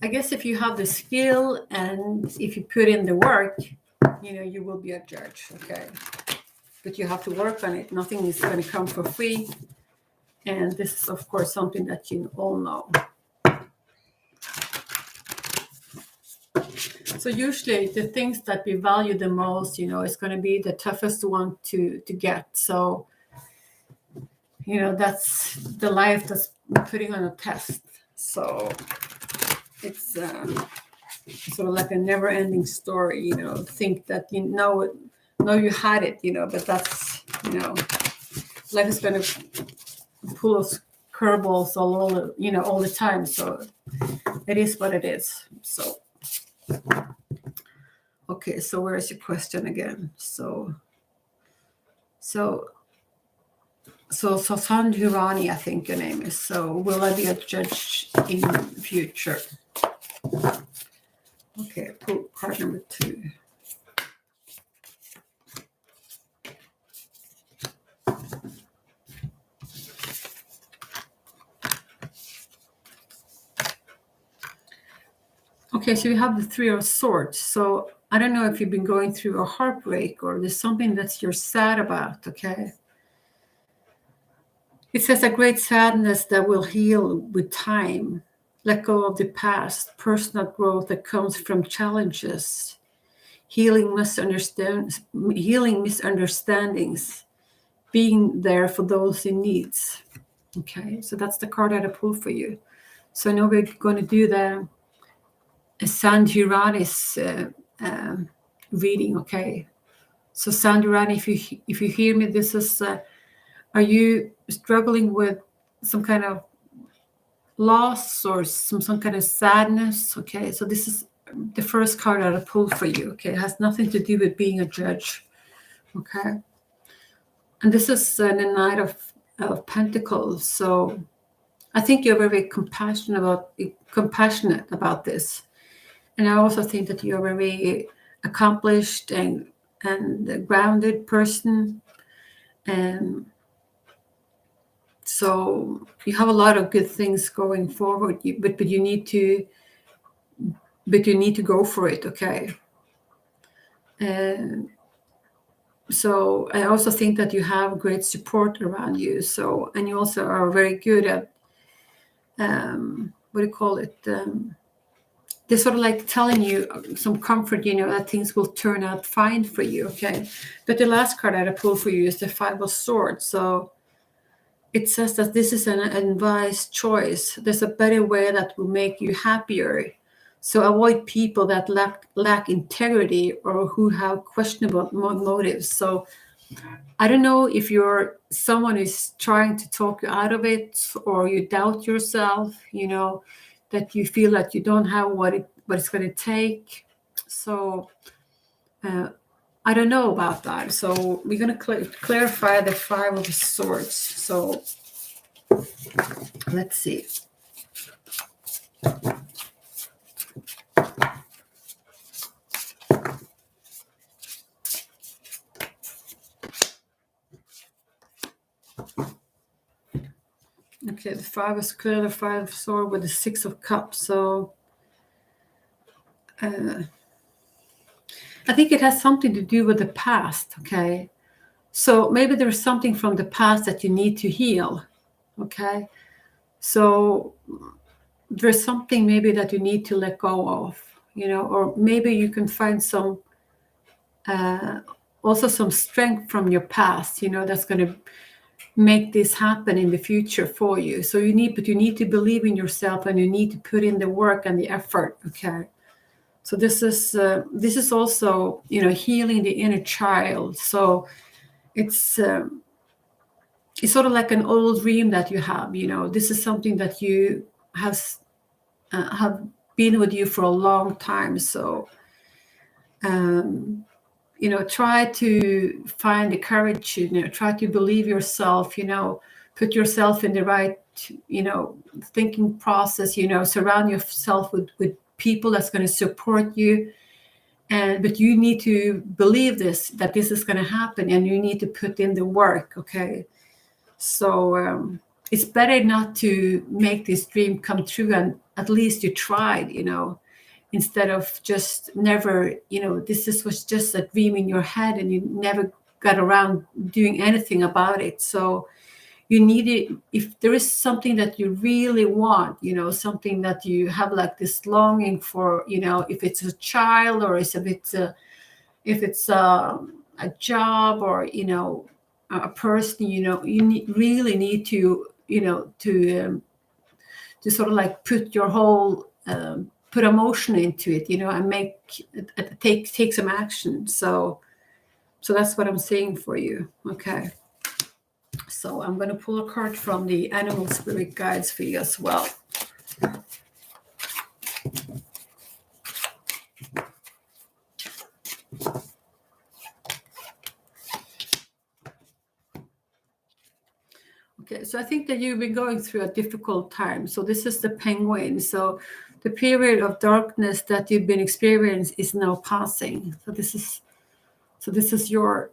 Speaker 1: I guess if you have the skill and if you put in the work, you will be a judge, okay? But you have to work on it. Nothing is going to come for free. And this is, of course, something that you all know. So usually the things that we value the most, is going to be the toughest one to get. So, that's the life that's putting on a test. So it's sort of like a never-ending story, think that know you had it, but that's, life is going to pull us curveballs all the time. So it is what it is. So okay, so where is your question again? So Sandhirani, I think your name is. So will I be a judge in future? Okay, pull card number 2. Okay, so you have the 3 of Swords. So I don't know if you've been going through a heartbreak or there's something that you're sad about, okay? It says a great sadness that will heal with time. Let go of the past, personal growth that comes from challenges, healing misunderstandings, being there for those in needs. Okay, so that's the card that I pulled for you. So I know we're going to do the Sandhirani's reading. Okay, so Sandhirani, if you hear me, this is. Are you struggling with some kind of loss or some kind of sadness? Okay, so this is the first card that I pulled for you. Okay, it has nothing to do with being a judge. Okay, and this is the Knight of Pentacles. So I think you're very compassionate about this, and I also think that you're a very accomplished and grounded person, and so you have a lot of good things going forward. But you need to go for it. Okay. And so I also think that you have great support around you. So, and you also are very good at what do you call it? They're sort of like telling you some comfort, that things will turn out fine for you. Okay. But the last card that I pulled for you is the 5 of Swords. So it says that this is an advised choice. There's a better way that will make you happier. So avoid people that lack integrity or who have questionable motives. So I don't know if someone is trying to talk you out of it, or you doubt yourself, that you feel that you don't have what it's going to take. So I don't know about that. So we're going to clarify the 5 of Swords. So let's see. Okay, the 5 is clear, the 5 of swords with the 6 of cups. So I think it has something to do with the past, okay? So maybe there's something from the past that you need to heal, okay? So there's something maybe that you need to let go of, or maybe you can find some, also some strength from your past, that's going to make this happen in the future for you. So you need to believe in yourself, and you need to put in the work and the effort, okay? So this is also, healing the inner child. So it's sort of like an old dream that you have. This is something that you have been with you for a long time. So try to find the courage. Try to believe yourself. Put yourself in the right thinking process. Surround yourself with people that's going to support you. But you need to believe that this is going to happen, and you need to put in the work, okay? So it's better not to make this dream come true, and at least you tried, instead of just never, was just a dream in your head, and you never got around doing anything about it. So you need it. If there is something that you really want, something that you have like this longing for, if it's a child, or if it's a job, or a person, you really need to to sort of like put your whole put emotion into it, and take some action. So that's what I'm saying for you, okay? So I'm going to pull a card from the animal spirit guides for you as well. Okay, so I think that you've been going through a difficult time. So this is the penguin. So the period of darkness that you've been experiencing is now passing. So this is your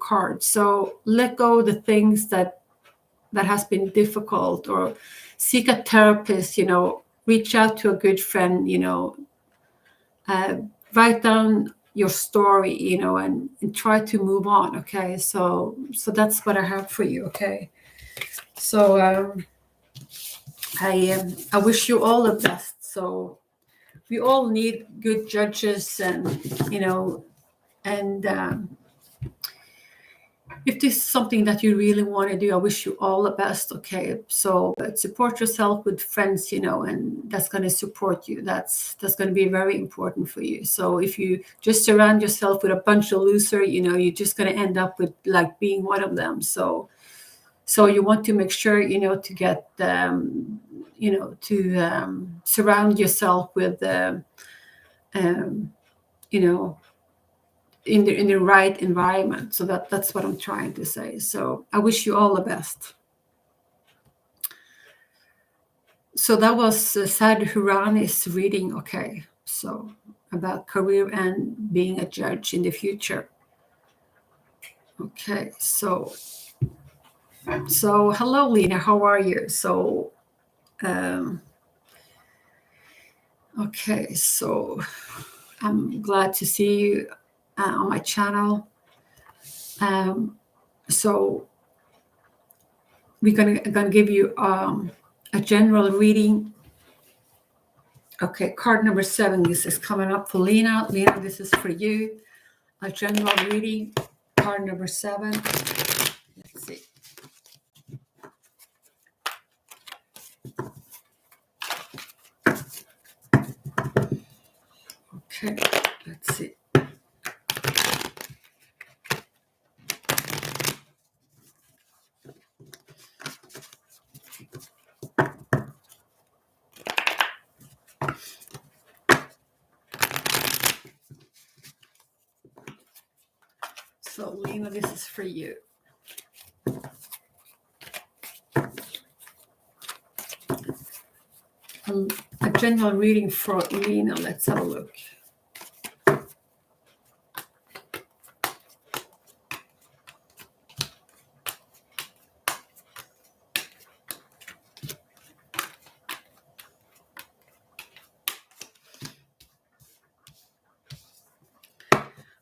Speaker 1: card. So let go of the things that has been difficult, or seek a therapist, reach out to a good friend, write down your story, and try to move on, okay? So that's what I have for you, okay? So I wish you all the best. So we all need good judges, and if this is something that you really want to do, I wish you all the best, okay? So support yourself with friends, and that's going to support you. That's going to be very important for you. So if you just surround yourself with a bunch of losers, you're just going to end up with like being one of them. So you want to make sure, to get, surround yourself with, in the right environment. So that's what I'm trying to say. So I wish you all the best. So that was Sadhurani's reading, okay? So about career and being a judge in the future. Okay, so hello, Lena, how are you? So okay, so I'm glad to see you on my channel. So we're gonna give you a general reading. Okay, card number 7. This is coming up for Lena. Lena, this is for you. A general reading. Card number 7. Let's see. Okay, let's see. So, Lena, this is for you. a general reading for Lena. Let's have a look.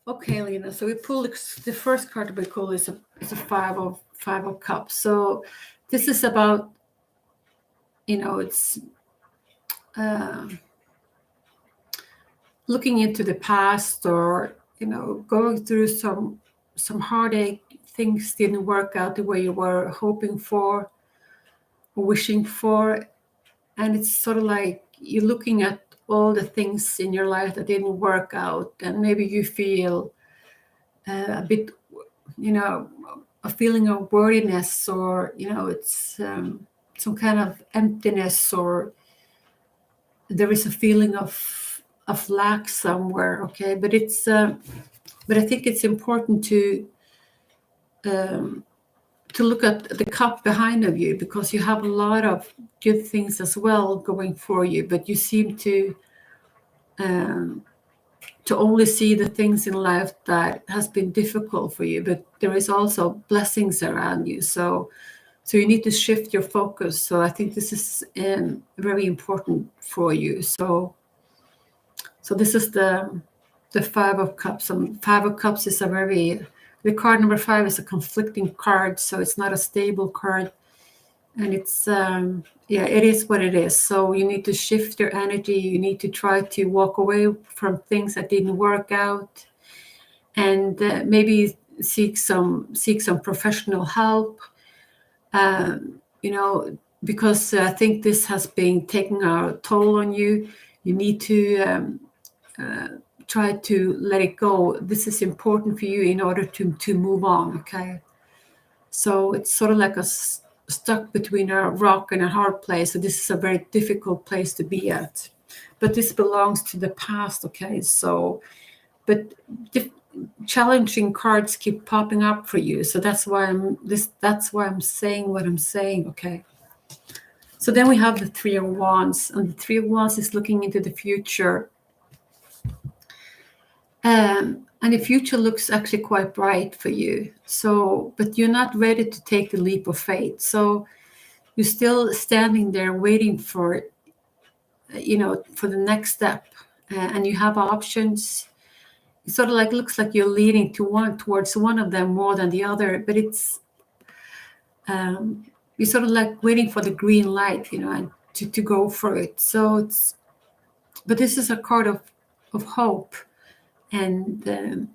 Speaker 1: Okay, Lena. So we pull the first card we pull is a five of cups. So this is about, it's looking into the past, or going through some heartache. Things didn't work out the way you were hoping for or wishing for, and it's sort of like you're looking at all the things in your life that didn't work out, and maybe you feel a bit, a feeling of worthiness, or it's some kind of emptiness, or there is a feeling of lack somewhere. Okay, but but I think it's important to look at the cup behind of you, because you have a lot of good things as well going for you, but you seem to only see the things in life that has been difficult for you, but there is also blessings around you. So you need to shift your focus. So I think this is very important for you. So this is the Five of Cups. And Five of Cups is the card number 5 is a conflicting card, so it's not a stable card. And it's, it is what it is. So you need to shift your energy. You need to try to walk away from things that didn't work out, and maybe seek some professional help. Because I think this has been taking a toll on you. You need to try to let it go. This is important for you in order to move on. Okay. So it's sort of like stuck between a rock and a hard place. So this is a very difficult place to be at. But this belongs to the past, okay? So, but challenging cards keep popping up for you. So that's why I'm saying what I'm saying, okay? So then we have the Three of Wands, and the Three of Wands is looking into the future. And the future looks actually quite bright for you. So, but you're not ready to take the leap of faith. So you're still standing there waiting for, for the next step. And you have options. It sort of looks like you're leaning towards one of them more than the other. But it's, you're sort of like waiting for the green light, and to go for it. So but this is a card of hope. And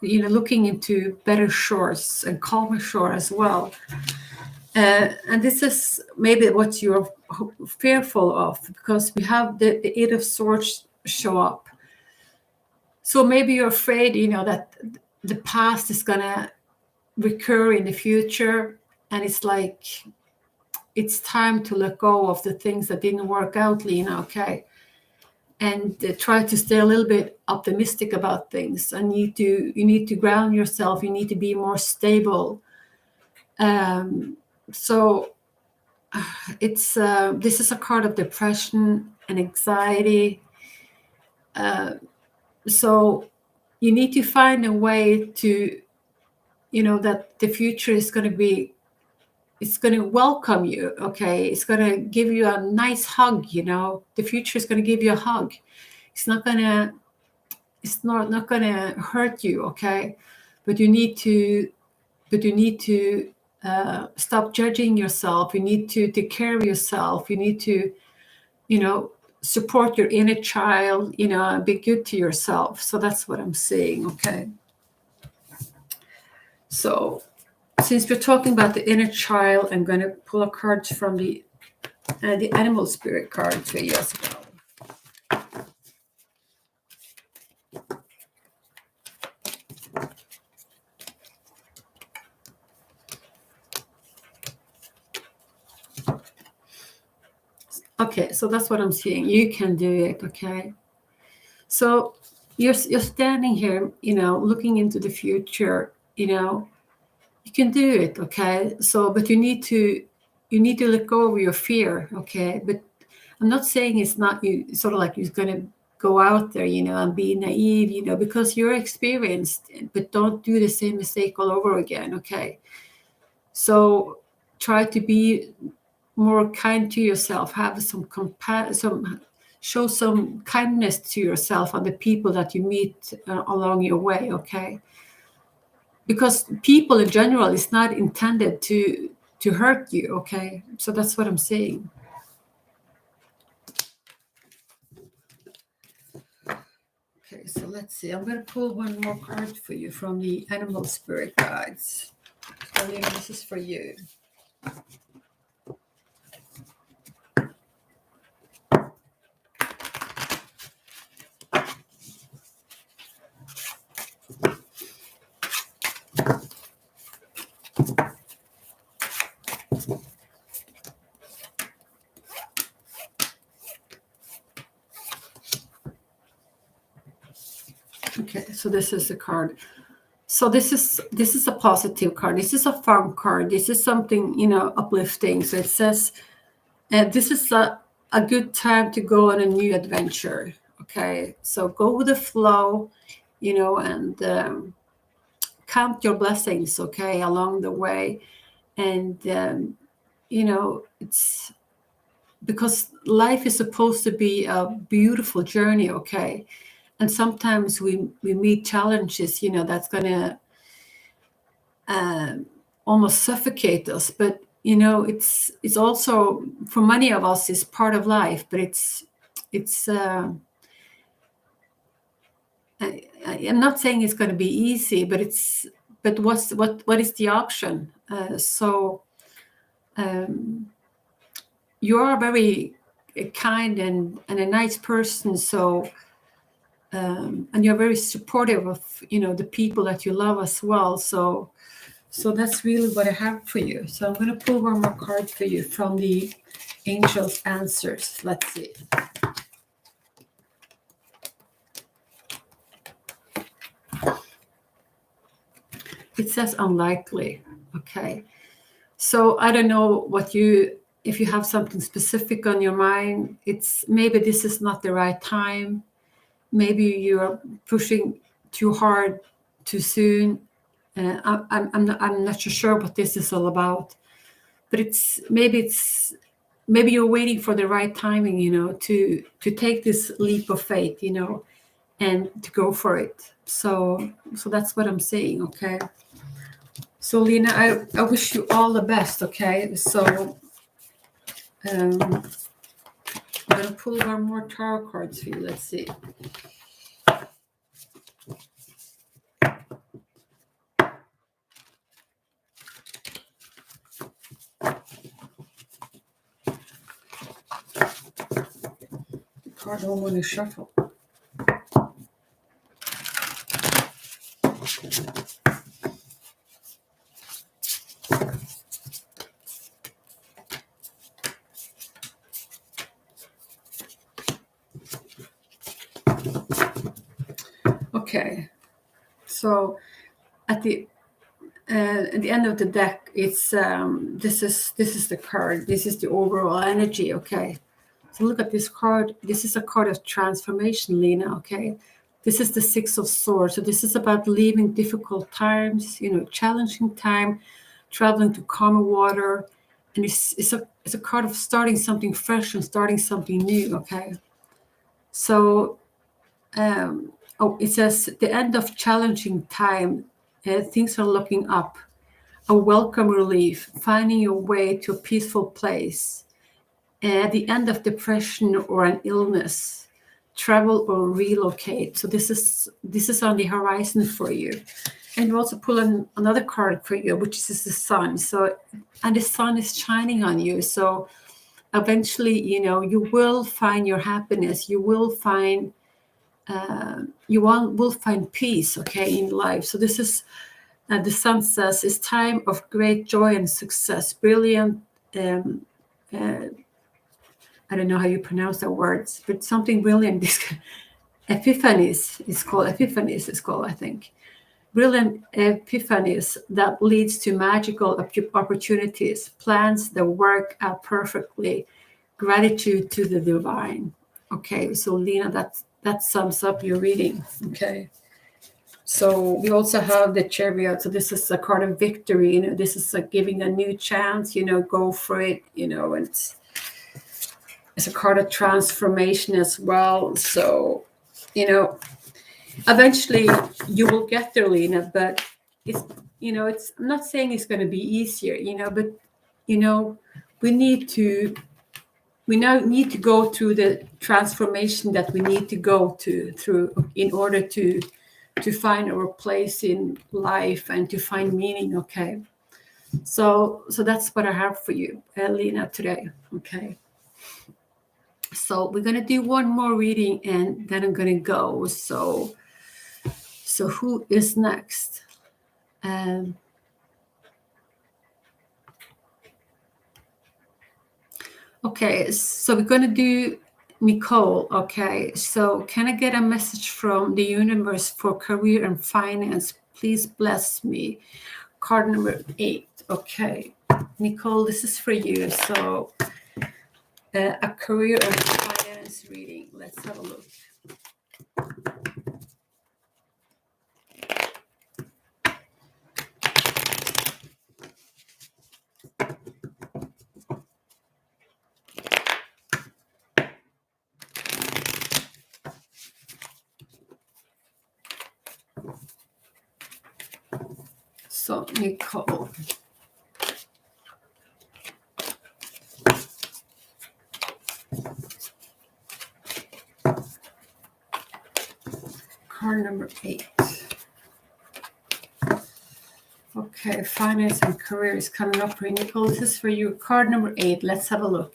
Speaker 1: looking into better shores and calmer shore as well. And this is maybe what you're fearful of, because we have the Eight of Swords show up. So maybe you're afraid, that the past is gonna recur in the future, and it's like it's time to let go of the things that didn't work out, Lena. Okay. And try to stay a little bit optimistic about things. And you need to ground yourself. You need to be more stable. So it's this is a card of depression and anxiety. So you need to find a way to, that the future is going to be. It's going to welcome you, okay? It's going to give you a nice hug, The future is going to give you a hug. It's not going to hurt you, okay? But you need to stop judging yourself. You need to take care of yourself. You need to, support your inner child, and be good to yourself. So that's what I'm saying, okay? So since we're talking about the inner child, I'm going to pull a card from the animal spirit card for you as well. Okay, so that's what I'm seeing. You can do it, okay? So you're standing here, looking into the future, you can do it, okay? So, but you need to you need to let go of your fear, okay? But I'm not saying it's not you, sort of like you're going to go out there, and be naive, because you're experienced, but don't do the same mistake all over again, okay? So try to be more kind to yourself, have some show some kindness to yourself and the people that you meet along your way, okay? Because people in general is not intended to hurt you, okay? So that's what I'm saying. Okay, so let's see. I'm going to pull one more card for you from the Animal Spirit Guides. Colleen, this is for you. Okay, so this is the card. So this is a positive card. This is a fun card. This is something, uplifting. So it says, this is a good time to go on a new adventure. Okay, so go with the flow, and count your blessings, okay, along the way. And, it's because life is supposed to be a beautiful journey, okay? And sometimes we meet challenges, that's going to almost suffocate us. But, it's also, for many of us, is part of life. But I'm not saying it's going to be easy, but what is the option? You are very kind and a nice person. So. And you're very supportive of, the people that you love as well. So that's really what I have for you. So I'm going to pull one more card for you from the Angels' Answers. Let's see. It says unlikely. Okay. So I don't know if you have something specific on your mind. Maybe this is not the right time. Maybe you're pushing too hard too soon. I'm not sure what this is all about, but maybe you're waiting for the right timing, to take this leap of faith, and to go for it. So that's what I'm saying, okay? So Lena, I wish you all the best, okay? So I'm gonna pull one more tarot cards for you. Let's see. I don't want to shuffle. Okay, so at the end of the deck, it's this is the card. This is the overall energy. Okay. So look at this card. This is a card of transformation, Lena, okay? This is the Six of Swords. So this is about leaving difficult times, challenging time, traveling to calmer water. And it's a card of starting something fresh and starting something new, okay? So, it says the end of challenging time. Things are looking up. A welcome relief, finding your way to a peaceful place. At the end of depression or an illness, travel or relocate. So this is on the horizon for you. And you also pull another card for you, which is the sun. And the sun is shining on you. So eventually, you will find your happiness. You will find peace, okay, in life. So this is the sun says it's time of great joy and success, brilliant. I don't know how you pronounce the words, but something brilliant. Epiphanies is called, I think. brilliant epiphanies that leads to magical opportunities, plans that work out perfectly, gratitude to the divine. Okay, so Lena, that sums up your reading. Okay. So we also have the Chariot. So this is a card of victory. This is like giving a new chance. Go for it. And it's a card of transformation as well. So, eventually you will get there, Lena. But it's. I'm not saying it's going to be easier. But we now need to go through the transformation that we need to go through in order to find our place in life and to find meaning. Okay, so that's what I have for you, Lena, today. Okay, so we're gonna do one more reading and then I'm gonna go. So who is next? Okay, so we're gonna do Nicole. Okay, so can I get a message from the universe for career and finance? Please bless me. Card number 8. Okay, Nicole, this is for you. So a career and finance reading. Let's have a look. So Nicole. Card number 8. Okay, finance and career is coming up for Nicole. This is for you. Card number 8. Let's have a look.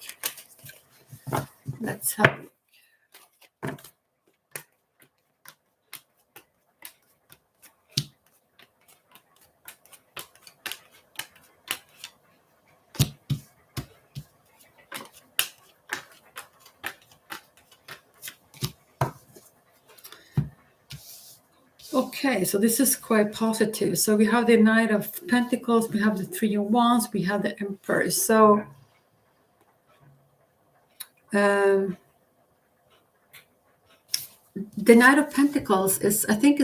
Speaker 1: Let's have a look. Okay, so this is quite positive. So we have the Knight of Pentacles, we have the Three of Wands, we have the Emperor. So the Knight of Pentacles is, I think,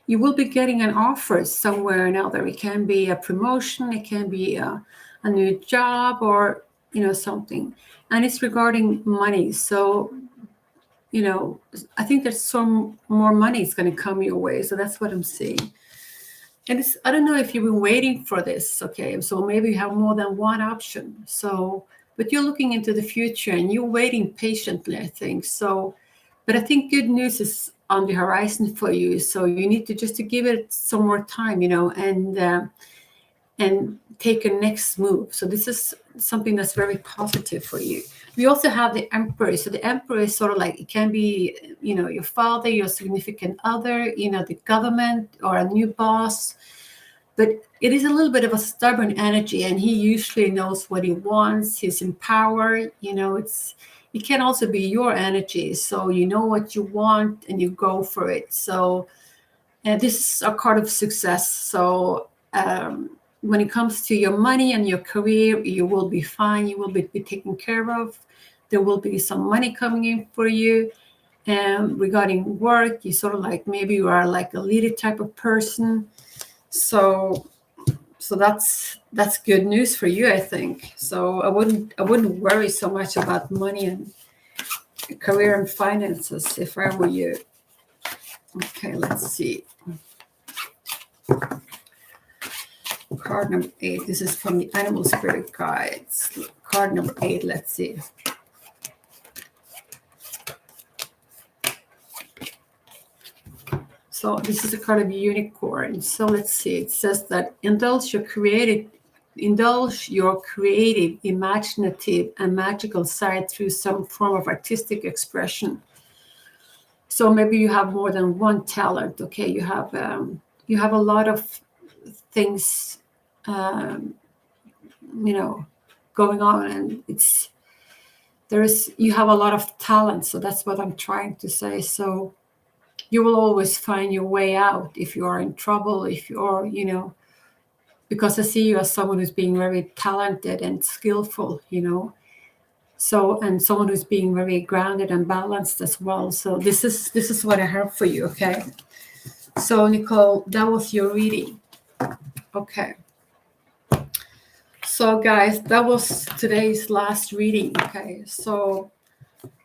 Speaker 1: you will be getting an offer somewhere or another. It can be a promotion, it can be a new job, or something, and it's regarding money. So I think there's some more money is going to come your way. So that's what I'm seeing. And I don't know if you've been waiting for this. Okay, so maybe you have more than one option. So, but you're looking into the future and you're waiting patiently, I think. So, but I think good news is on the horizon for you. So you need to just to give it some more time, and take a next move. So this is something that's very positive for you. We also have the Emperor. So the Emperor is sort of like, it can be, your father, your significant other, the government, or a new boss. But it is a little bit of a stubborn energy, and he usually knows what he wants. He's in power. It can also be your energy. So you know what you want and you go for it. So this is a card of success. So when it comes to your money and your career, you will be fine. You will be taken care of. There will be some money coming in for you. And regarding work, you sort of like, maybe you are like a leader type of person. So that's good news for you, I think. So I wouldn't worry so much about money and career and finances if I were you. Okay, let's see. Card number 8. This is from the Animal Spirit Guides. Card number 8. Let's see. So this is a card of unicorn. So let's see. It says that indulge your creative, imaginative, and magical side through some form of artistic expression. So maybe you have more than one talent. Okay, you have a lot of things, going on, and you have a lot of talent. So that's what I'm trying to say. So you will always find your way out if you are in trouble, if you're, you know, because I see you as someone who's being very talented and skillful, you know. So, and someone who's being very grounded and balanced as well. So this is what I have for you, okay? So Nicole, that was your reading. Okay. So guys, that was today's last reading, okay? So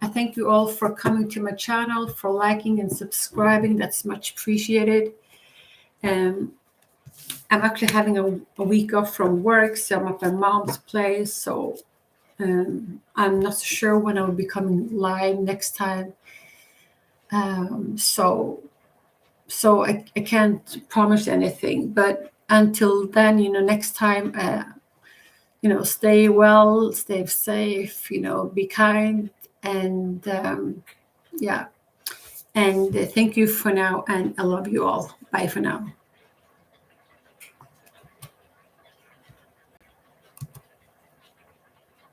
Speaker 1: I thank you all for coming to my channel, for liking and subscribing. That's much appreciated. I'm actually having a week off from work, so I'm at my mom's place. So I'm not sure when I will be coming live next time. So I can't promise anything. But until then, you know, next time, you know, stay well, stay safe, you know, be kind, and yeah. And thank you for now, and I love you all. Bye for now.